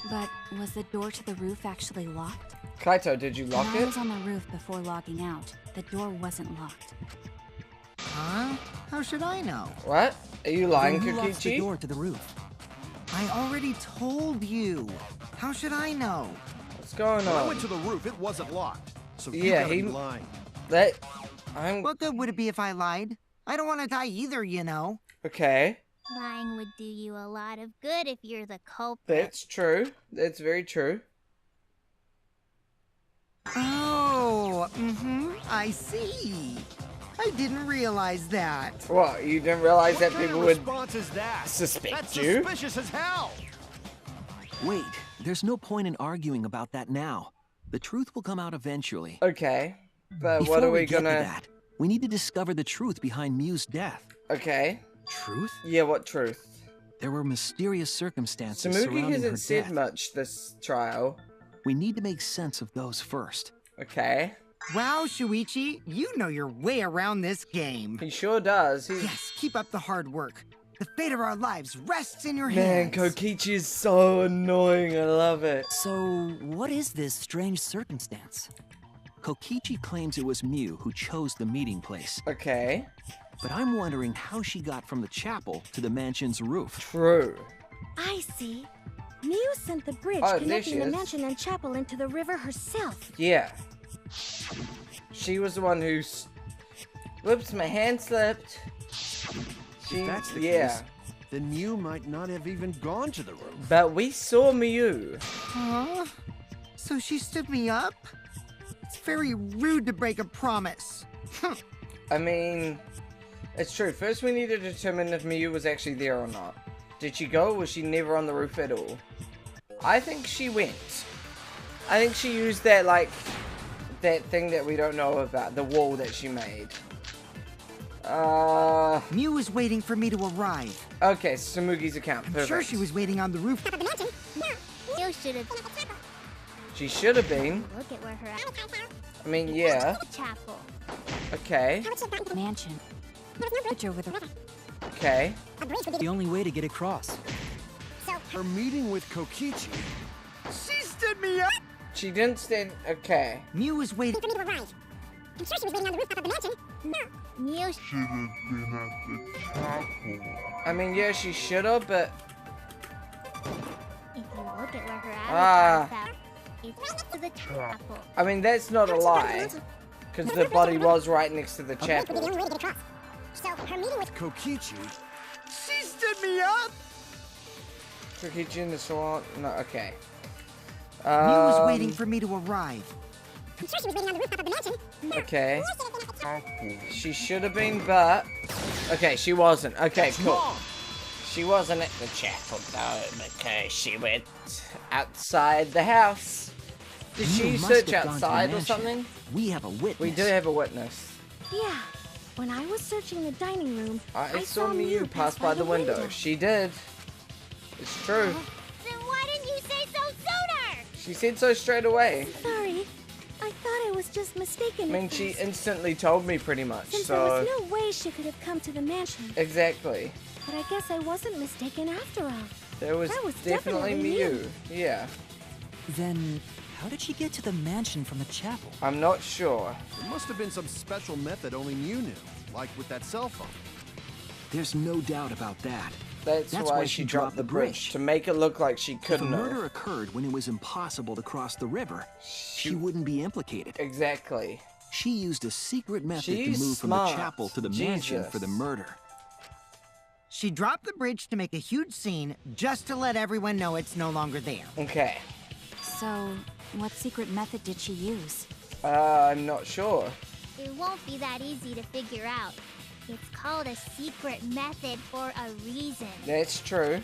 But was the door to the roof actually locked? Kaito, did you lock When I it? was on the roof before logging out. The door wasn't locked. Huh? How should I know? What? Are you lying, Then who locks the Kokichi? door to the roof? I already told you. How should I know? What's going When I on? went to the roof, it wasn't locked. So you Yeah, gotta he- be lying. That... I'm... What good would it be if I lied? I don't want to die either, you know. Okay. Lying would do you a lot of good if you're the culprit. That's true. That's very true. Oh, I see. I didn't realize that. What? You didn't realize What that kind people of would... response is that? suspect That's you? suspicious as hell. Wait, There's no point in arguing about that now. The truth will come out eventually. Okay. But Before what are we get to gonna... that, we need to discover the truth behind Mew's death. Okay. Truth? Yeah, what truth? There were mysterious circumstances Samugi surrounding her hasn't said death. much this trial. We need to make sense of those first. Okay. Wow, Shuichi, you know your way around this game. He sure does. Yes, keep up the hard work. The fate of our lives rests in your Man, hands. Kokichi is so annoying. I love it. So, what is this strange circumstance? Kokichi claims it was Mew who chose the meeting place. Okay. But I'm wondering how she got from the chapel to the mansion's roof. True. I see. Mew sent the bridge Oh, there connecting she the is. mansion and chapel into the river herself. Yeah. She was the one who... Whoops, my hand slipped. If that's the case, then Mew might not have even gone to the roof. But we saw Mew. Huh? So she stood me up? It's very rude to break a promise. I mean, it's true. First we need to determine if Mew was actually there or not. Did she go or was she never on the roof at all? I think she went. I think she used that, like, that thing that we don't know about. The wall that she made. Mew was waiting for me to arrive. Okay, Samugi's account. Perfect. I'm sure she was waiting on the roof. You should have. She should have been. Look at where her I mean, yeah. chapel. Okay. Mansion. Bridge over the... Okay. The only way to get across. Her meeting with Kokichi. She stood me up! She didn't stand... Okay. Mew was waiting For me to arrive. I'm sure she was waiting on the rooftop of the mansion. Mew should have been at the chapel. I mean, yeah, she should have, but... If you look at where her Ah. avatar is at, it's right to the chapel. I mean, that's not a lie. Because the body was right next to the Would be chapel. the only way to get across. So her meeting with Kokichi? She stood me up! Kokichi in the salon? No, okay. Mew was waiting for me to arrive. I'm sure she was waiting on the rooftop of the mansion. Okay. She should have been, but... Okay, she wasn't. Okay, cool. She wasn't at the chapel, though, because she went outside the house. Did Mew she must search have gone to the outside or mansion. something? We have a witness. We do have a witness. Yeah. When I was searching the dining room, I saw Mew pass by the window. She did. It's true. Then why didn't you say so sooner? She said so straight away. Sorry. I thought I was just mistaken. I mean, at she first. instantly told me pretty much, Since so... there was no way she could have come to the mansion. Exactly. But I guess I wasn't mistaken after all. There was, That was definitely definitely Mew. Yeah. Then, how did she get to the mansion from the chapel? I'm not sure. There must have been some special method only Mew knew, like with that cell phone. There's no doubt about that. That's why she dropped the bridge. To make it look like she If a couldn't murder have. occurred when it was impossible to cross the river, she wouldn't be implicated. Exactly. She used a secret method She's to move smart. from the chapel to the mansion Jesus. for the murder. She dropped the bridge to make a huge scene, just to let everyone know it's no longer there. Okay. So, what secret method did she use? I'm not sure. It won't be that easy to figure out. It's called a secret method for a reason. That's true.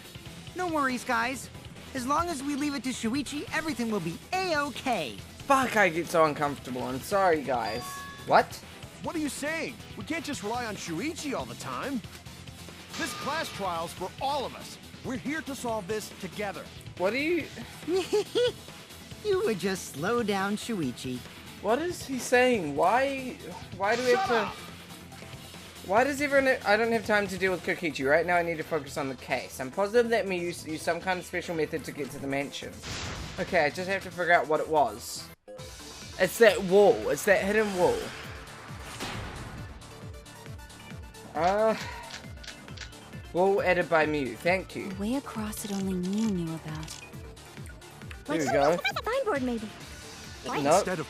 No worries, guys. As long as we leave it to Shuichi, everything will be A-okay. Fuck, I get so uncomfortable. I'm sorry, guys. What? What are you saying? We can't just rely on Shuichi all the time. This class trial's for all of us. We're here to solve this together. What are you... You would just slow down, Shuichi. What is he saying? Why do we have to... Why does everyone... I don't have time to deal with Kokichi. Right now I need to focus on the case. I'm positive that me use some kind of special method to get to the mansion. Okay, I just have to figure out what it was. It's that wall. It's that hidden wall. Wall added by Mew. Thank you. The way across it only Mew knew about. There we go. Signboard, maybe. Nope. Instead of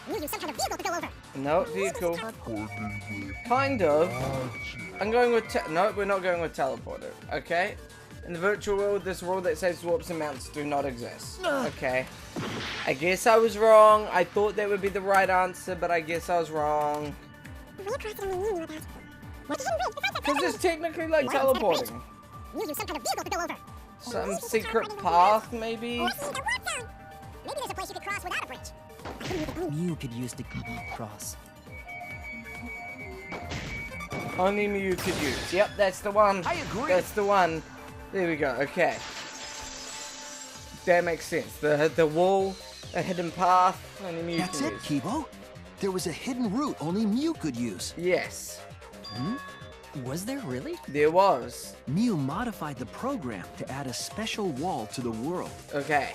Mew used some kind of vehicle to go over. No, vehicle. Kind of. I'm going with... No, we're not going with teleporter. Okay? In the virtual world, this rule that says warps and mounts do not exist. Okay. I guess I was wrong. I thought that would be the right answer, but I guess I was wrong. Because it's technically like teleporting. Mew used some kind of vehicle to go over. Some secret path, maybe? Maybe there's a place you could cross without a bridge. Mew could use the cross. Only Mew could use. Yep, that's the one. I agree. That's the one. There we go. Okay. That makes sense. The wall, a hidden path, only Mew That's can it, use. Kibo. There was a hidden route only Mew could use. Yes, Was there really? there was. Mew modified the program to add a special wall to the world. Okay.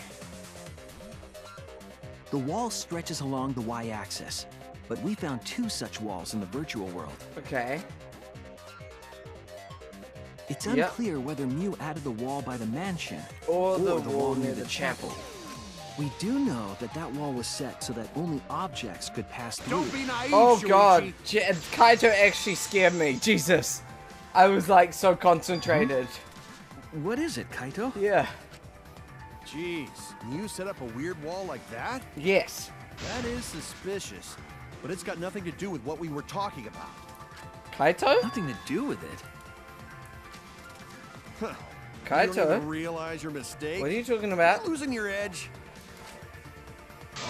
The wall stretches along the y-axis, but we found 2 such walls in the virtual world. Okay. It's Yep. unclear whether Mew added the wall by the mansion Or the wall near the chapel. We do know that that wall was set so that only objects could pass through. Don't be naive, Oh Shuichi. god, Kaito actually scared me. Jesus. I was like so concentrated. What is it, Kaito? Yeah. Jeez, you set up a weird wall like that? Yes. That is suspicious. But it's got nothing to do with what we were talking about. Kaito? Nothing to do with it. Huh. You don't Kaito? even realize your mistake? What are you talking about? Losing your edge.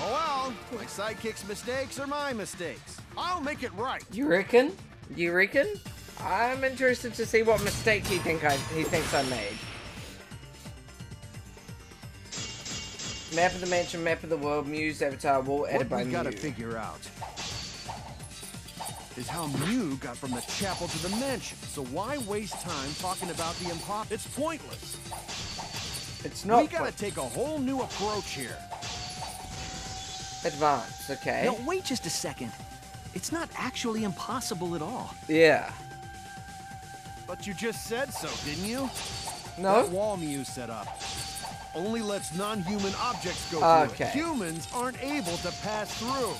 Oh well, my sidekick's mistakes are my mistakes. I'll make it right. You reckon? You reckon? I'm interested to see what mistake he thinks I made. Map of the mansion, map of the world, Mew's avatar, wall added by What we Mew. gotta figure out is how Mew got from the chapel to the mansion. So why waste time talking about the impossible? It's pointless. It's not We gotta take a whole new approach here. advanced, okay? No, wait just a second. It's not actually impossible at all. Yeah. But you just said so, didn't you? No? That wall Mew set up only lets non-human objects go through Okay. it. Humans aren't able to pass through.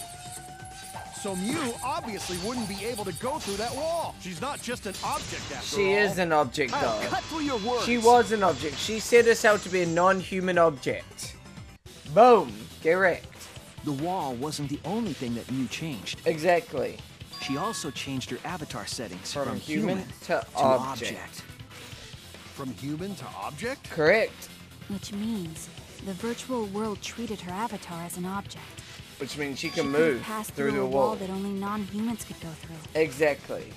So Mew obviously wouldn't be able to go through that wall. She's not just an object after all. She is an object, I'll though. cut through your words. She was an object. She set herself to be a non-human object. Boom. Correct. The wall wasn't the only thing that Mew changed. Exactly. She also changed her avatar settings From from human to object. object. From human to object? Correct. Which means the virtual world treated her avatar as an object. Which means she She can couldn't move pass through the a wall. that only non-humans could go through. Exactly.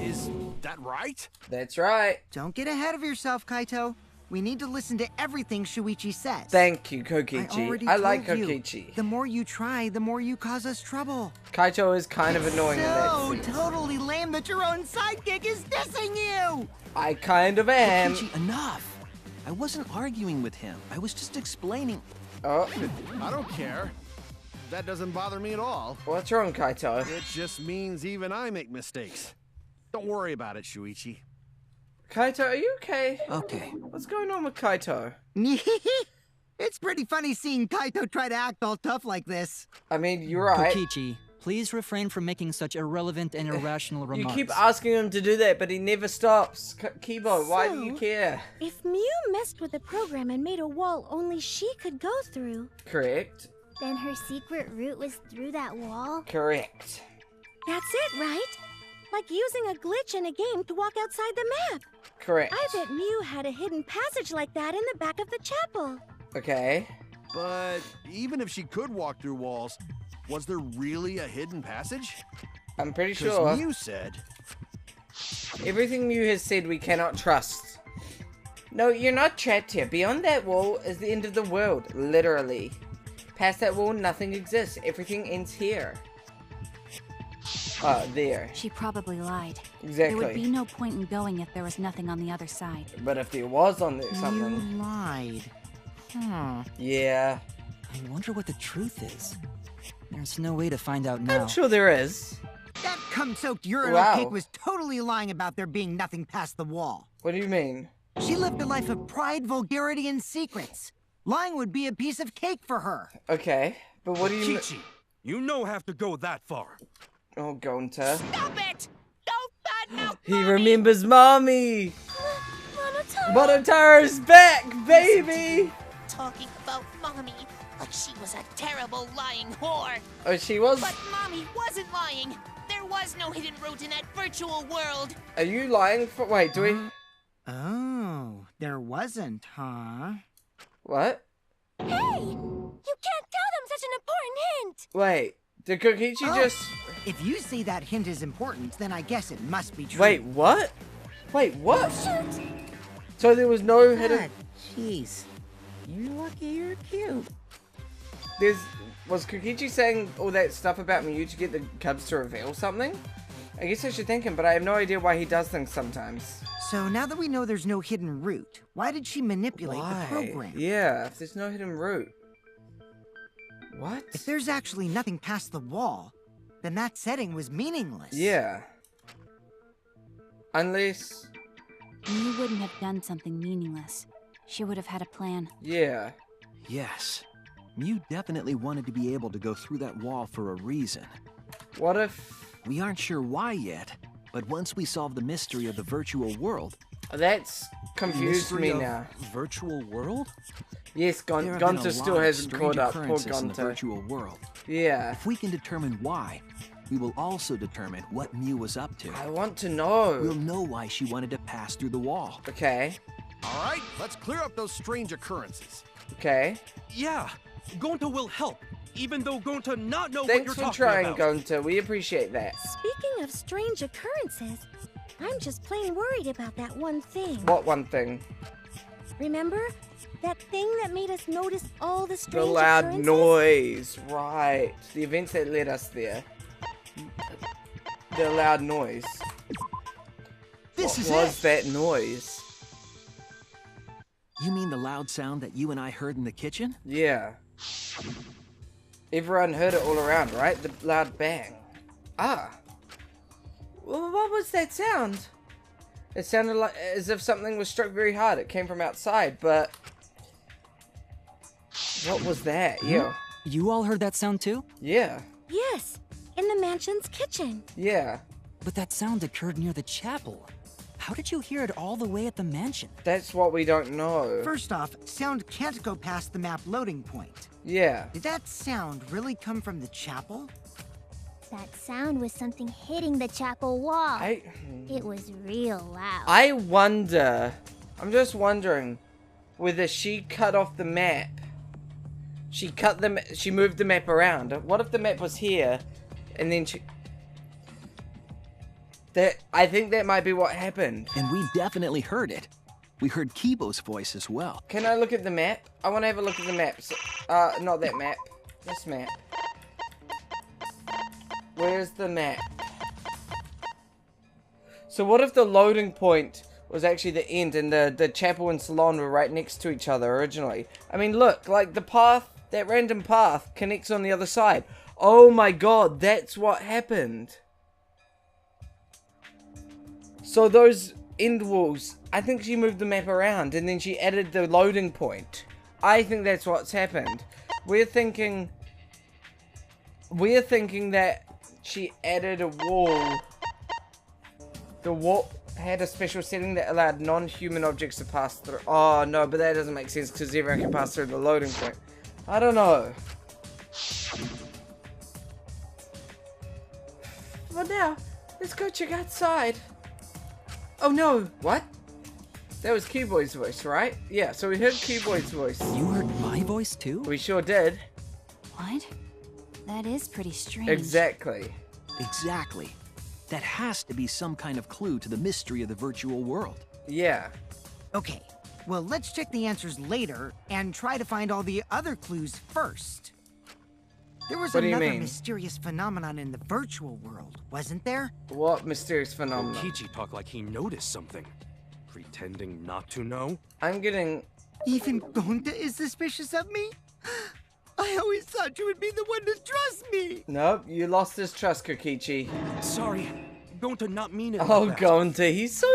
Is that right? That's right. Don't get ahead of yourself, Kaito. We need to listen to everything Shuichi says. Thank you, I Kokichi. already I like told you, Kokichi. the more you try, the more you cause us trouble. Kaito is kind of annoying in that So sense. totally lame that your own sidekick is dissing you! I kind of am. Kokichi, enough! I wasn't arguing with him. I was just explaining. Oh, I don't care. That doesn't bother me at all. what's wrong, Kaito? It just means even I make mistakes. Don't worry about it, Shuichi. Kaito, are you okay? Okay. What's going on with Kaito? It's pretty funny seeing Kaito try to act all tough like this. I mean, you're right. Kokichi, please refrain from making such irrelevant and irrational You remarks. keep asking him to do that, but he never stops. Kibo, why do you So- care? If Mew messed with the program and made a wall only she could go through, Correct. Then her secret route was through that wall? Correct. that's it, right? Like using a glitch in a game to walk outside the map. Correct. I bet Mew had a hidden passage like that in the back of the chapel. Okay. But even if she could walk through walls, was there really a hidden passage? I'm pretty Because sure Mew said. everything Mew has said we cannot trust. No, you're not trapped here. Beyond that wall is the end of the world, literally. Past that wall, nothing exists. Everything ends here. There. She probably lied. Exactly. There would be no point in going if there was nothing on the other side. But if there was on there something, You lied. yeah. I wonder what the truth is. There's no way to find out now. I'm sure there is. That cum-soaked urinal Wow. cake was totally lying about there being nothing past the wall. What do you mean? She lived a life of pride, vulgarity, and secrets. Lying would be a piece of cake for her. Okay, but what do you? Kichi, you don't have to go that far. Oh, Gonta. Stop it! Don't badmouth He Mommy! remembers mommy. Monotaro! Monotaro's back, baby. Talking about Mommy like she was a terrible lying whore. Oh, she was. But Mommy wasn't lying. There was no hidden route in that virtual world. Are you lying for? Wait, do we? Oh. Oh, there wasn't, huh? What? Hey! You can't tell them such an important hint! Wait, did Kokichi just... If you say that hint is important, then I guess it must be true. Wait, what? Wait, what? Oh, shoot! So there was no hidden... Jeez. You're lucky you're cute. Was Kokichi saying all that stuff about Miyu to get the cubs to reveal something? I guess I should thank him, but I have no idea why he does things sometimes. So now that we know there's no hidden route, why did she manipulate the program? Yeah, if there's no hidden route. What? If there's actually nothing past the wall, then that setting was meaningless. Yeah. Unless... You wouldn't have done something meaningless. She would have had a plan. Yeah. Yes. Mew definitely wanted to be able to go through that wall for a reason. What if... We aren't sure why yet, but once we solve the mystery of the virtual world... That's confused me now. Virtual world? Yes, Gonta still hasn't caught up. Poor Gonta. In the virtual world. Yeah. If we can determine why, we will also determine what Mew was up to. I want to know. We'll know why she wanted to pass through the wall. Okay. All right, let's clear up those strange occurrences. Okay. Yeah, Gonta will help, even though Gonta not know what Thanks you're for talking trying, about. Gonta. We appreciate that. Speaking of strange occurrences, I'm just plain worried about that one thing. What one thing? Remember? That thing that made us notice all the The strange loud occurrences? noise. Right. The events that led us there. The loud noise. This is What was that noise? You mean the loud sound that you and I heard in the kitchen? Yeah. Everyone heard it all around, right? The loud bang. Ah. Well, what was that sound? It sounded like as if something was struck very hard. It came from outside, but... What was that? Yeah. You all heard that sound too? Yeah. Yes, in the mansion's kitchen. Yeah. But that sound occurred near the chapel. How did you hear it all the way at the mansion? That's what we don't know. First off, sound can't go past the map loading point. Yeah. Did that sound really come from the chapel? That sound was something hitting the chapel wall. It was real loud. I wonder, I'm just wondering whether she cut off the map. She moved the map around. What if the map was here and then I think that might be what happened. And we definitely heard it. We heard Kibo's voice as well. Can I look at the map? I want to have a look at the map. So, not that map. This map. Where's the map? So what if the loading point was actually the end and the chapel and salon were right next to each other originally? I mean, look, like the path, that random path connects on the other side. Oh my god, that's what happened. So those end walls, I think she moved the map around and then she added the loading point. I think that's what's happened. We're thinking that she added a wall. The wall had a special setting that allowed non-human objects to pass through. Oh no, but that doesn't make sense because everyone can pass through the loading point. I don't know. Well now, let's go check outside. Oh no, what? That was Keyboy's voice, right? Yeah, so we heard Keyboy's voice. You heard my voice too? We sure did. What? That is pretty strange. Exactly. Exactly. That has to be some kind of clue to the mystery of the virtual world. Yeah. Okay, well, let's check the answers later and try to find all the other clues first. There was another mysterious phenomenon in the virtual world, wasn't there? What mysterious phenomenon? Kichi talked like he noticed something. Pretending not to know? I'm getting... Even Gonta is suspicious of me? I always thought you would be the one to trust me! Nope, you lost his trust, Kokichi. Sorry, Gonta not mean it. Oh, like that. Gonta, he's so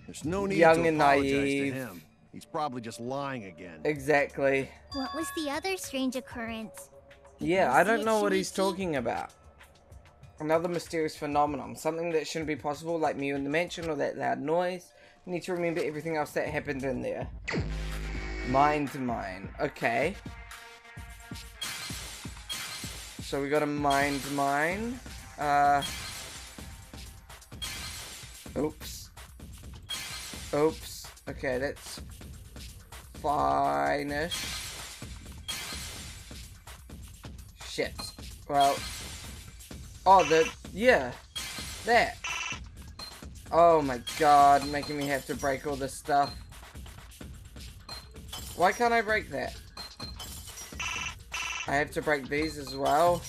There's no need young to and apologize naive. to him. He's probably just lying again. Exactly. What was the other strange occurrence? Yeah, I don't know what he's talking about. Another mysterious phenomenon. Something that shouldn't be possible, like Mew in the mansion or that loud noise. You need to remember everything else that happened in there. Mind to mine. Okay. So we got a mind mine. Oops. Oops. Okay, that's fine-ish. Shit. Well. Oh, yeah. That. Oh my god, making me have to break all this stuff. Why can't I break that? I have to break these as well.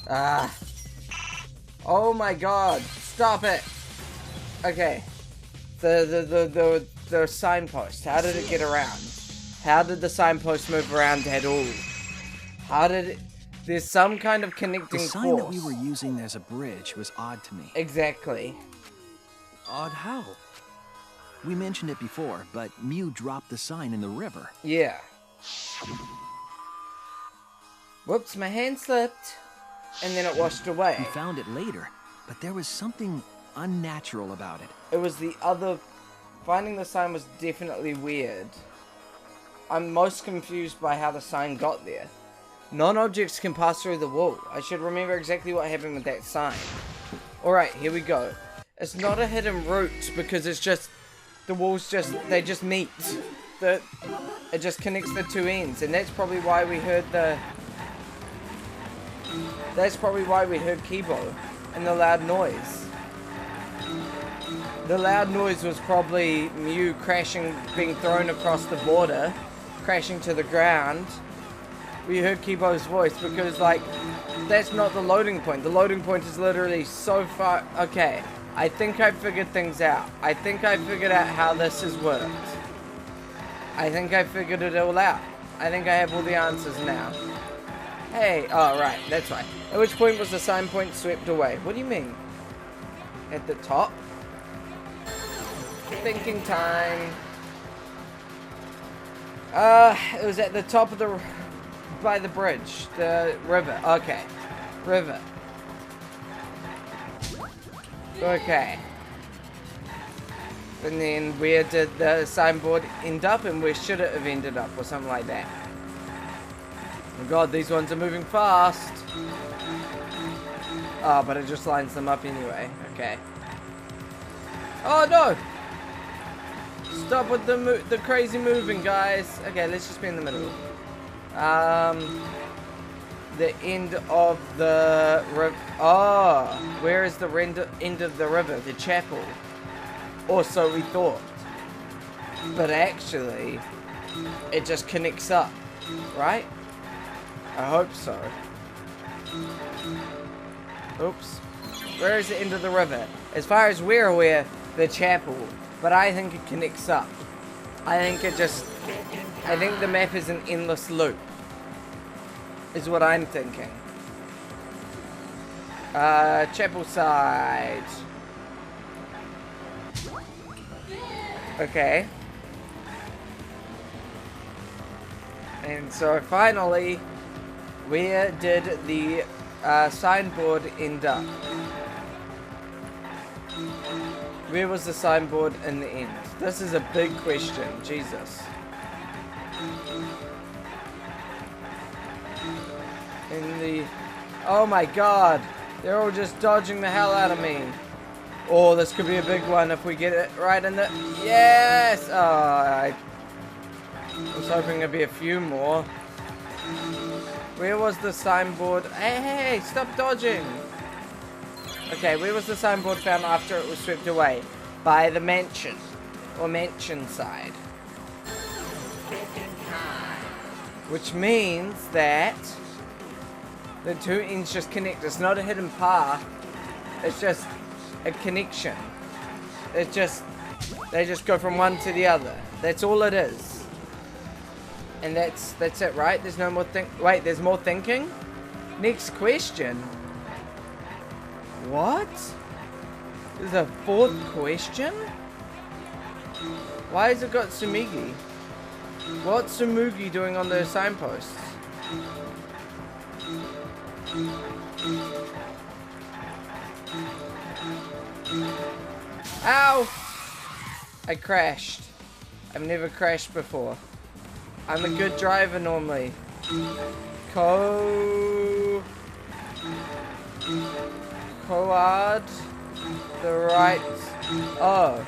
Ah. Oh my god. Stop it. Okay. The signpost. How did it get around? How did the signpost move around at all? How did it... There's some kind of connecting The sign force. that we were using as a bridge was odd to me. Exactly. Odd how? We mentioned it before, but Mew dropped the sign in the river. Yeah. Whoops, my hand slipped. And then it washed away. We found it later, but there was something unnatural about it. It was the other... Finding the sign was definitely weird. I'm most confused by how the sign got there. Non-objects can pass through the wall. I should remember exactly what happened with that sign. Alright, here we go. It's not a hidden route because it's just... The walls just... They just meet. It just connects the two ends. And that's probably why we heard the... That's probably why we heard Kibo and the loud noise. The loud noise was probably Mew crashing, being thrown across the border, crashing to the ground. We heard Kibo's voice because, like, that's not the loading point. The loading point is literally so far... Okay, I think I figured things out. I think I figured out how this has worked. I think I figured it all out. I think I have all the answers now. Hey, oh, right, that's right. At which point was the sign point swept away? What do you mean? At the top? Thinking time. It was at the top of the... By the bridge. The river. Okay. River. Okay. And then where did the signboard end up and where should it have ended up or something like that? Oh god, these ones are moving fast. Oh, but it just lines them up anyway. Okay. Oh no! Stop with the crazy moving, guys. Okay, let's just be in the middle. The end of the river. Oh, where is the end of the river? The chapel. Or so we thought. But actually, it just connects up, right? I hope so. Oops. Where is the end of the river? As far as we're aware, the chapel. But I think it connects up. I think the map is an endless loop. Is what I'm thinking. Chapel side. Okay. And so finally, where did the signboard end up? Where was the signboard in the end? This is a big question. Jesus. In the... Oh my god. They're all just dodging the hell out of me. Oh, this could be a big one if we get it right in the... Yes! Oh, I was hoping there'd be a few more. Where was the signboard? Hey, stop dodging! Okay, where was the signboard found after it was swept away? By the mansion. Or mansion side. Which means that the two ends just connect. It's not a hidden path. It's just a connection. It just... They just go from one to the other. That's all it is. And that's it, right? There's no more wait, there's more thinking? Next question. What? There's a fourth question? Why has it got Tsumugi? What's Tsumugi doing on the signposts? Ow! I crashed. I've never crashed before. I'm a good driver normally. Coad. The right. Oh.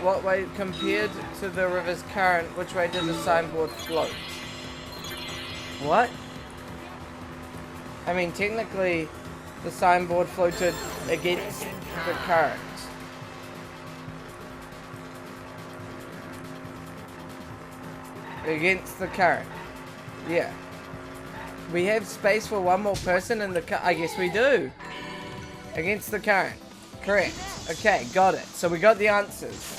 what way, compared to the river's current, which way did the signboard float? What? I mean, technically, the signboard floated against the current. Against the current. Yeah. We have space for one more person in the I guess we do. Against the current. Correct. Okay, got it. So we got the answers.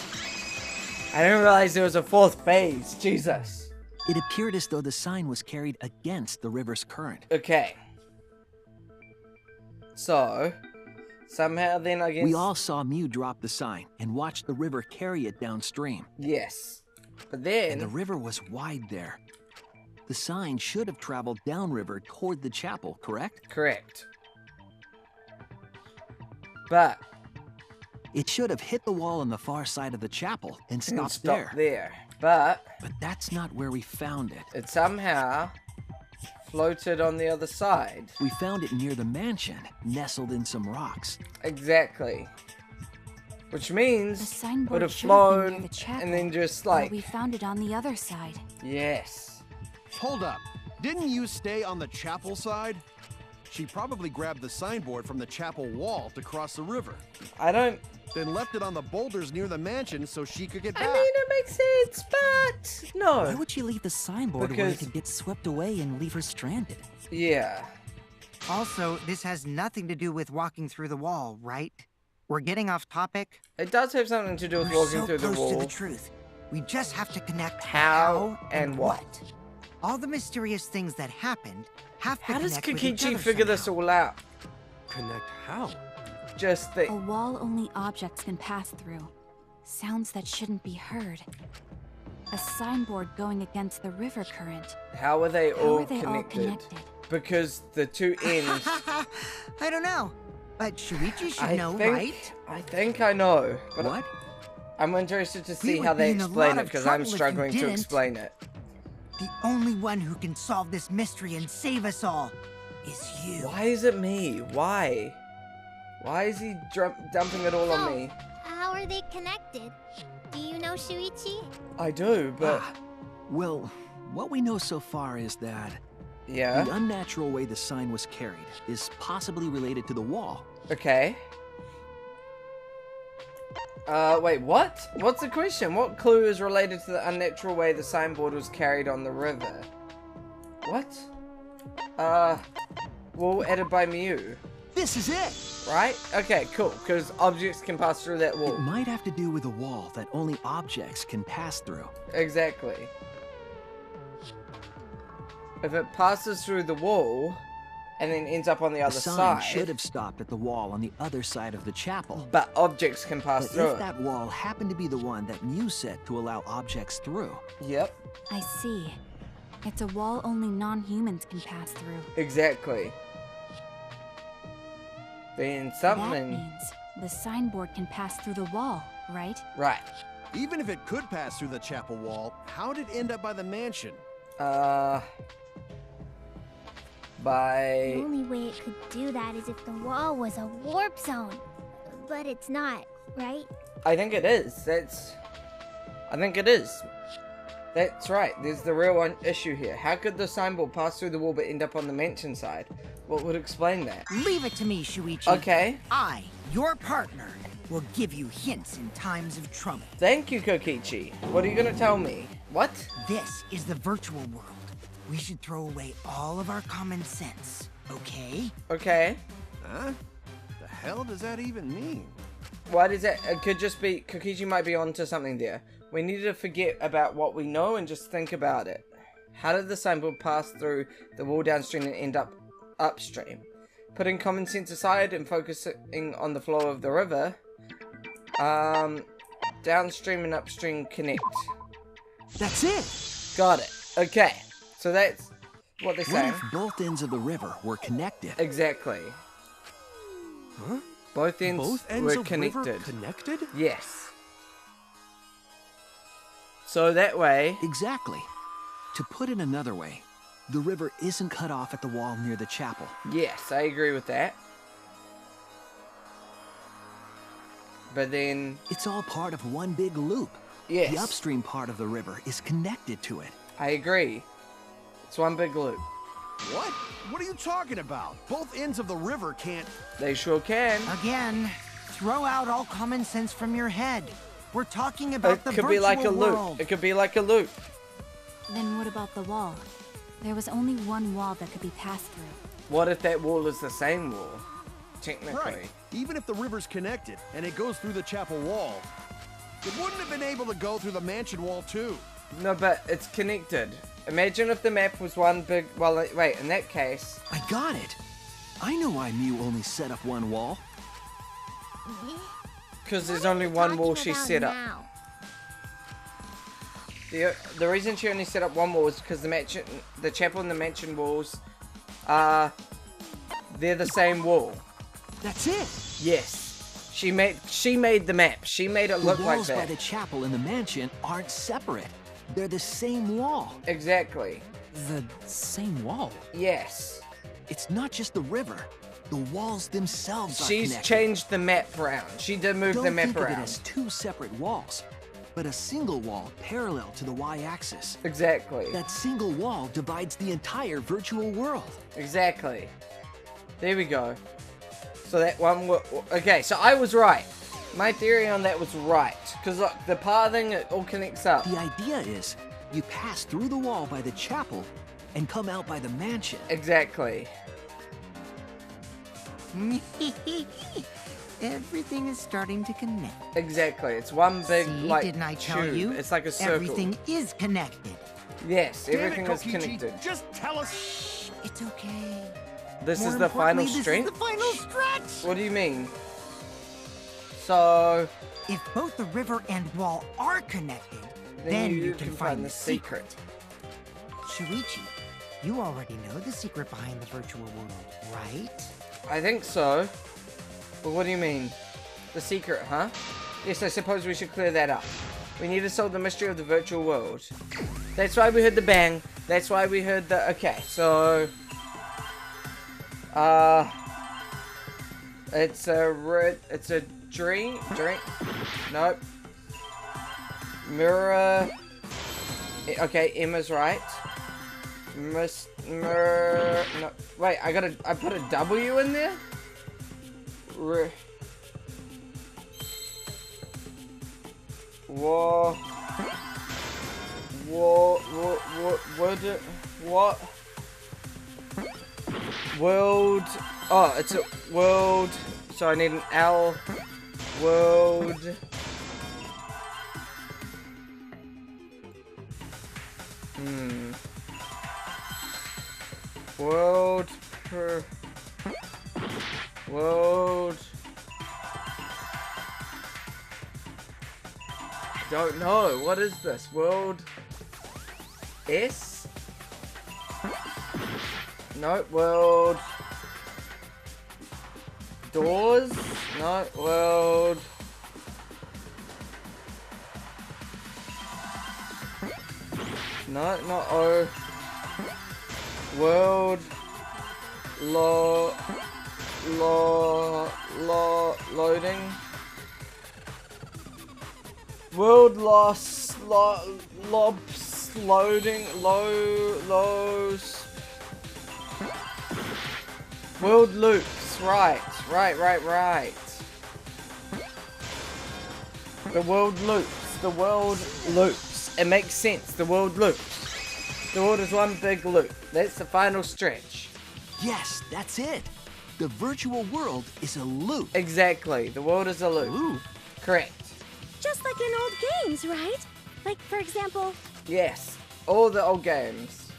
I didn't realize there was a fourth phase. Jesus. It appeared as though the sign was carried against the river's current. Okay. So, somehow then I guess... We all saw Mew drop the sign and watched the river carry it downstream. Yes. But then... And the river was wide there. The sign should have traveled downriver toward the chapel, correct? Correct. But... It should have hit the wall on the far side of the chapel and stopped there. But that's not where we found it. It somehow floated on the other side. We found it near the mansion, nestled in some rocks. Exactly. Which means the signboard would have should flown have been near the chapel, and then just like... we found it on the other side. Yes. Hold up. Didn't you stay on the chapel side? She probably grabbed the signboard from the chapel wall to cross the river. I don't... Then left it on the boulders near the mansion so she could get back. I mean, it makes sense, but... No. Why would she leave the signboard where it could get swept away and leave her stranded? Yeah. Also, this has nothing to do with walking through the wall, right? We're getting off topic. It does have something to do with walking through the wall. We're so close to the truth. We just have to connect how and what. All the mysterious things that happened have to connect with each other. How does Kokichi figure this all out? Connect how? Just the... A wall only objects can pass through. Sounds that shouldn't be heard. A signboard going against the river current. How are they all connected? Because the two ends... I don't know. But Shuichi should know, right? I think I know. But what? I'm interested to see how they explain it, because I'm struggling to explain it. The only one who can solve this mystery and save us all is you. Why is it me? Why? Why is he dumping it all on me? How are they connected? Do you know Shuichi? I do, but... Well, what we know so far is that... Yeah? The unnatural way the sign was carried is possibly related to the wall. Okay. Wait, what? What's the question? What clue is related to the unnatural way the signboard was carried on the river? What? Wall added by Mew. This is it! Right? Okay, cool. Because objects can pass through that wall. It might have to do with a wall that only objects can pass through. Exactly. If it passes through the wall and then ends up on the other side... The sign should have stopped at the wall on the other side of the chapel. But objects can pass through But if that wall happened to be the one that Mew set to allow objects through... Yep. I see. It's a wall only non-humans can pass through. Exactly. Then something... That means the signboard can pass through the wall, right? Right. Even if it could pass through the chapel wall, how did it end up by the mansion? By... The only way it could do that is if the wall was a warp zone. But it's not, right? I think it is. I think it is. That's right. There's the real issue here. How could the signboard pass through the wall but end up on the mansion side? What would explain that? Leave it to me, Shuichi. Okay. I, your partner, will give you hints in times of trouble. Thank you, Kokichi. What are you gonna tell me? What? This is the virtual world. We should throw away all of our common sense, okay? Okay. Huh? The hell does that even mean? Why does that? It could just be... Kokichi might be onto something there. We need to forget about what we know and just think about it. How did the signboard pass through the wall downstream and end up upstream? Putting common sense aside and focusing on the flow of the river, downstream and upstream connect. That's it! Got it. Okay. So that's what they're saying. What if both ends of the river were connected? Exactly. Huh? Both ends were connected. River connected? Yes. So that way... Exactly. To put it another way, the river isn't cut off at the wall near the chapel. Yes, I agree with that. But then... It's all part of one big loop. Yes. The upstream part of the river is connected to it. I agree. It's one big loop. What? What are you talking about? Both ends of the river can't... They sure can. Again, throw out all common sense from your head. We're talking about the It could virtual be like a world. loop. It could be like a loop. Then what about the wall? There was only one wall that could be passed through. What if that wall is the same wall? Technically. Right. Even if the river's connected and it goes through the chapel wall, it wouldn't have been able to go through the mansion wall too. No, but it's connected. Imagine if the map was one big... Well, wait, in that case... I got it. I know why Mew only set up one wall. Because there's only one wall she set up. The reason she only set up one wall is because the chapel and the mansion walls are... They're the same wall. That's it. Yes. She made the map. She made it look like that. The walls by the chapel and the mansion aren't separate. They're the same wall. Exactly. The same wall? Yes. It's not just the river. The walls themselves are She's connected. changed the map around. She did move the map Don't think of around. it as two separate walls, but a single wall parallel to the y-axis. Exactly. That single wall divides the entire virtual world. Exactly. There we go. So that one... Okay, so I was right. My theory on that was right. Because look, the pathing, it all connects up. The idea is, you pass through the wall by the chapel and come out by the mansion. Exactly. Everything is starting to connect. Exactly. It's one big, See, like, didn't I tell tube. you? It's like a circle. Everything is connected. Yes, Damn everything it, is Kokichi, connected. Just tell us. It's okay. This More is the final importantly, stretch? This is the final stretch. What do you mean? So... If both the river and wall are connected, then you can find the secret. Shuichi, you already know the secret behind the virtual world, right? I think so. But what do you mean? The secret, huh? Yes, I suppose we should clear that up. We need to solve the mystery of the virtual world. That's why we heard the bang. That's why we heard the... Okay, so... It's a drink. Nope. Mirror. Okay, Emma's right. No, wait, I put a W in there? What? World. Oh, it's a world. So I need an L. World. World. World. Don't know. What is this? World. S? No, world. Doors? No, world. No, not O. World. Loading. World loss. Lobs. Loading. Lows. World loops. Right. The world loops. The world loops. It makes sense. The world loops. The world is one big loop. That's the final stretch. Yes, that's it. The virtual world is a loop. Exactly. The world is a loop. Correct. Just like in old games, right? Like, for example, Yes. All the old games.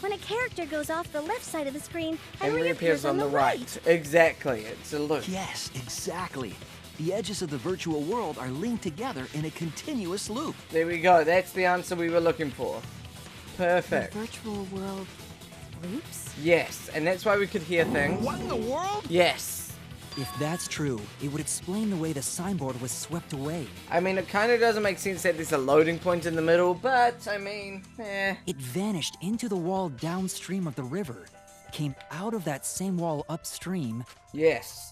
when a character goes off the left side of the screen And reappears on the right. Exactly. It's a loop. Yes, exactly. The edges of the virtual world are linked together in a continuous loop. There we go. That's the answer we were looking for. Perfect. The virtual world loops? Yes. And that's why we could hear things. What in the world? Yes. If that's true, it would explain the way the signboard was swept away. I mean, it kind of doesn't make sense that there's a loading point in the middle, but, I mean, It vanished into the wall downstream of the river, came out of that same wall upstream. Yes.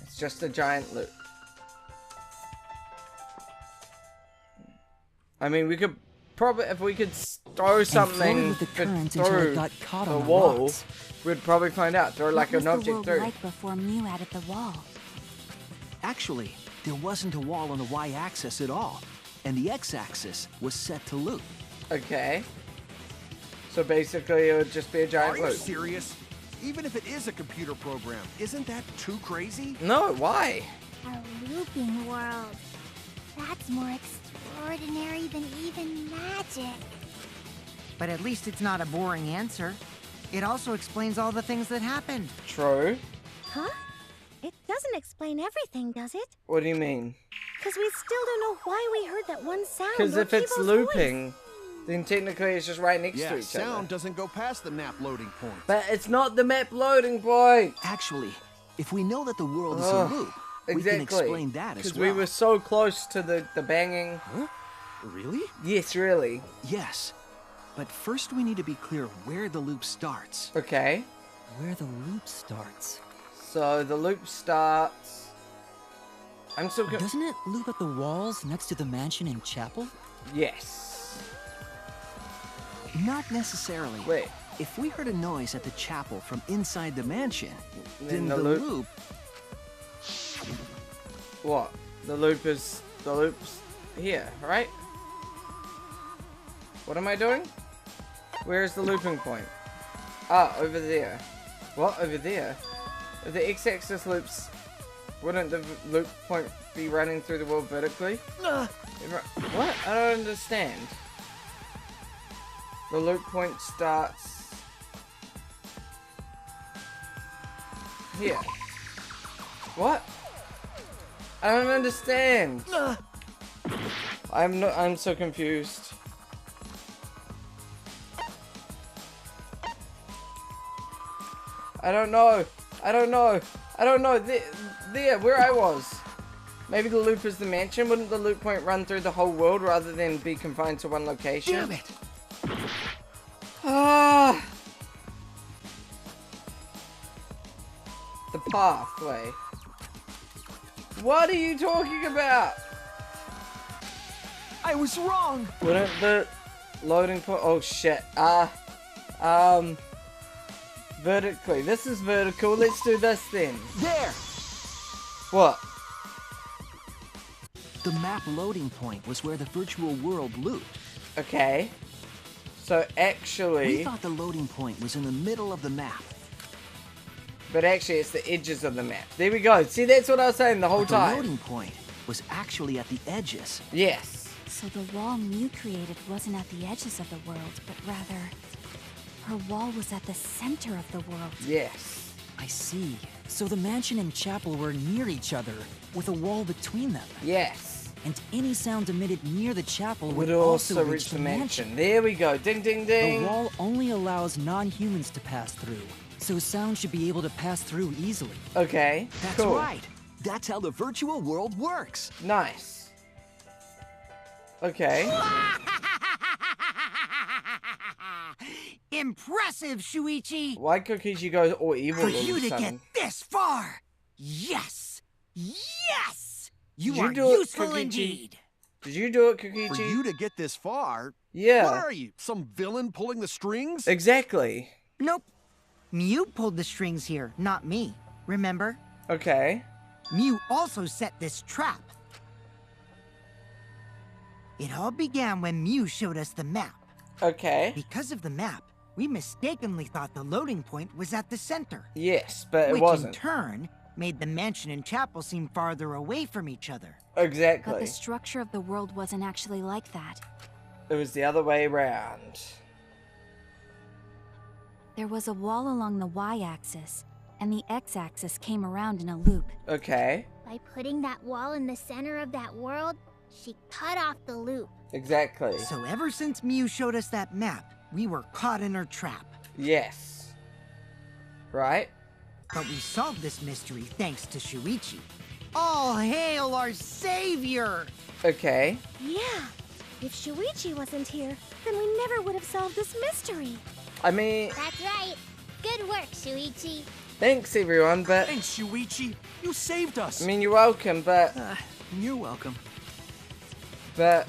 It's just a giant loop. I mean, we could probably, if we could throw something through the wall, we'd probably find out. Throw like an object through. What was the world like before Mew added the wall? Actually, there wasn't a wall on the y-axis at all, and the x-axis was set to loop. Okay. So basically, it would just be a giant loop. Are you serious? Even if it is a computer program, isn't that too crazy? No, why? A looping world. That's more extraordinary than even magic. But at least it's not a boring answer. It also explains all the things that happened. True. Huh? It doesn't explain everything, does it? What do you mean? Because we still don't know why we heard that one sound. Because or if it's Kibo's looping, voice. then technically it's just right next to each sound other. doesn't go past the map loading point. But it's not the map loading point. Actually, if we know that the world is a loop, we can explain that as well. Because we were so close to the banging. Huh? Really? Yes, really. Yes. But first we need to be clear where the loop starts. Okay. Where the loop starts. So the loop starts. I'm so good. Doesn't it loop at the walls next to the mansion and chapel? Yes. Not necessarily. Wait. If we heard a noise at the chapel from inside the mansion, Then then the the loop- loop... What? The loop's here, right? What am I doing? Where is the looping point? Ah, over there. What? Over there? If the x-axis loops, wouldn't the loop point be running through the world vertically? What? I don't understand. The loop point starts here. What? I don't understand. I'm so confused. I don't know. There, where I was. Maybe the loop is the mansion. Wouldn't the loop point run through the whole world rather than be confined to one location? Damn it! Ah. The pathway. What are you talking about? I was wrong! Wouldn't the loading point... Oh, shit. Vertically. This is vertical. Let's do this then. There! What? The map loading point was where the virtual world looped. Okay. So actually... We thought the loading point was in the middle of the map. But actually it's the edges of the map. There we go. See, that's what I was saying the whole But the time. loading point was actually at the edges. Yes. So the wall Mew created wasn't at the edges of the world, but rather... her wall was at the center of the world. Yes. I see. So the mansion and chapel were near each other, with a wall between them. Yes. And any sound emitted near the chapel Would would also reach the mansion. There we go. Ding, ding, ding. The wall only allows non-humans to pass through, so sound should be able to pass through easily. Okay. That's cool. right. That's how the virtual world works. Nice. Okay. Impressive, Shuichi! Why Kokichi goes all evil For all you of a to get sudden? this far! Yes! Yes! You Did you are do it, useful Kokichi? indeed! Did you do it, For Kokichi? you to get this far? Yeah. What are you, some villain pulling the strings? Exactly. Nope. Mew pulled the strings here, not me. Remember? Okay. Mew also set this trap. It all began when Mew showed us the map. Okay. Because of the map, we mistakenly thought the loading point was at the center. Yes, but it which wasn't. in turn made the mansion and chapel seem farther away from each other. Exactly. But the structure of the world wasn't actually like that. It was the other way around. There was a wall along the y-axis, and the x-axis came around in a loop. Okay. By putting that wall in the center of that world, she cut off the loop. Exactly. So ever since Mew showed us that map, we were caught in her trap. Yes. Right? But we solved this mystery thanks to Shuichi. All hail our savior! Okay. Yeah. If Shuichi wasn't here, then we never would have solved this mystery. I mean... That's right. Good work, Shuichi. Thanks, everyone, but... Thanks, Shuichi. You saved us. I mean, you're welcome, but... You're welcome. But...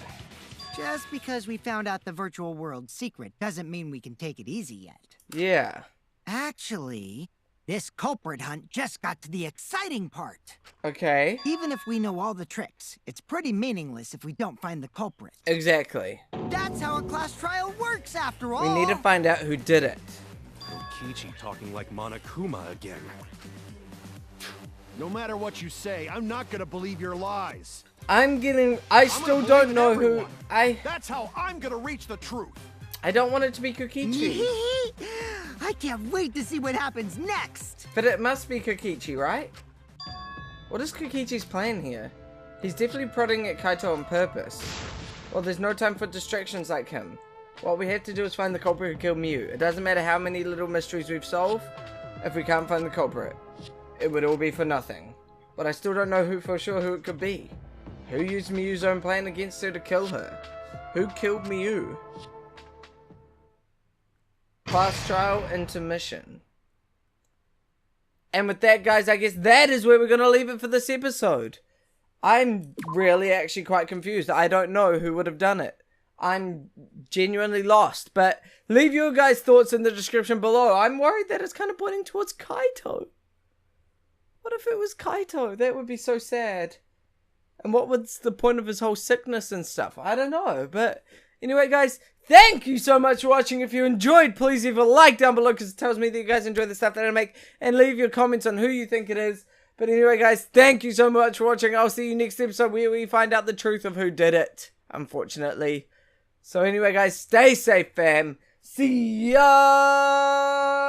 Just because we found out the virtual world's secret doesn't mean we can take it easy yet. Yeah. Actually, this culprit hunt just got to the exciting part. Okay. Even if we know all the tricks, it's pretty meaningless if we don't find the culprit. Exactly. That's how a class trial works, after all. We need to find out who did it. Kokichi talking like Monokuma again. No matter what you say, I'm not gonna believe your lies. I still don't know who... That's how I'm gonna reach the truth. I don't want it to be Kokichi. I can't wait to see what happens next. But it must be Kokichi, right? What is Kokichi's plan here? He's definitely prodding at Kaito on purpose. Well, there's no time for distractions like him. What we have to do is find the culprit who killed Mew. It doesn't matter how many little mysteries we've solved, if we can't find the culprit. It would all be for nothing. But I still don't know for sure who it could be. Who used Mew's own plan against her to kill her? Who killed Mew? Class trial intermission. And with that, guys, I guess that is where we're going to leave it for this episode. I'm really actually quite confused. I don't know who would have done it. I'm genuinely lost. But leave your guys' thoughts in the description below. I'm worried that it's kind of pointing towards Kaito. What if it was Kaito? That would be so sad. And what was the point of his whole sickness and stuff? I don't know. But anyway, guys, thank you so much for watching. If you enjoyed, please leave a like down below because it tells me that you guys enjoy the stuff that I make. And leave your comments on who you think it is. But anyway, guys, thank you so much for watching. I'll see you next episode where we find out the truth of who did it, unfortunately. So anyway, guys, stay safe, fam. See ya!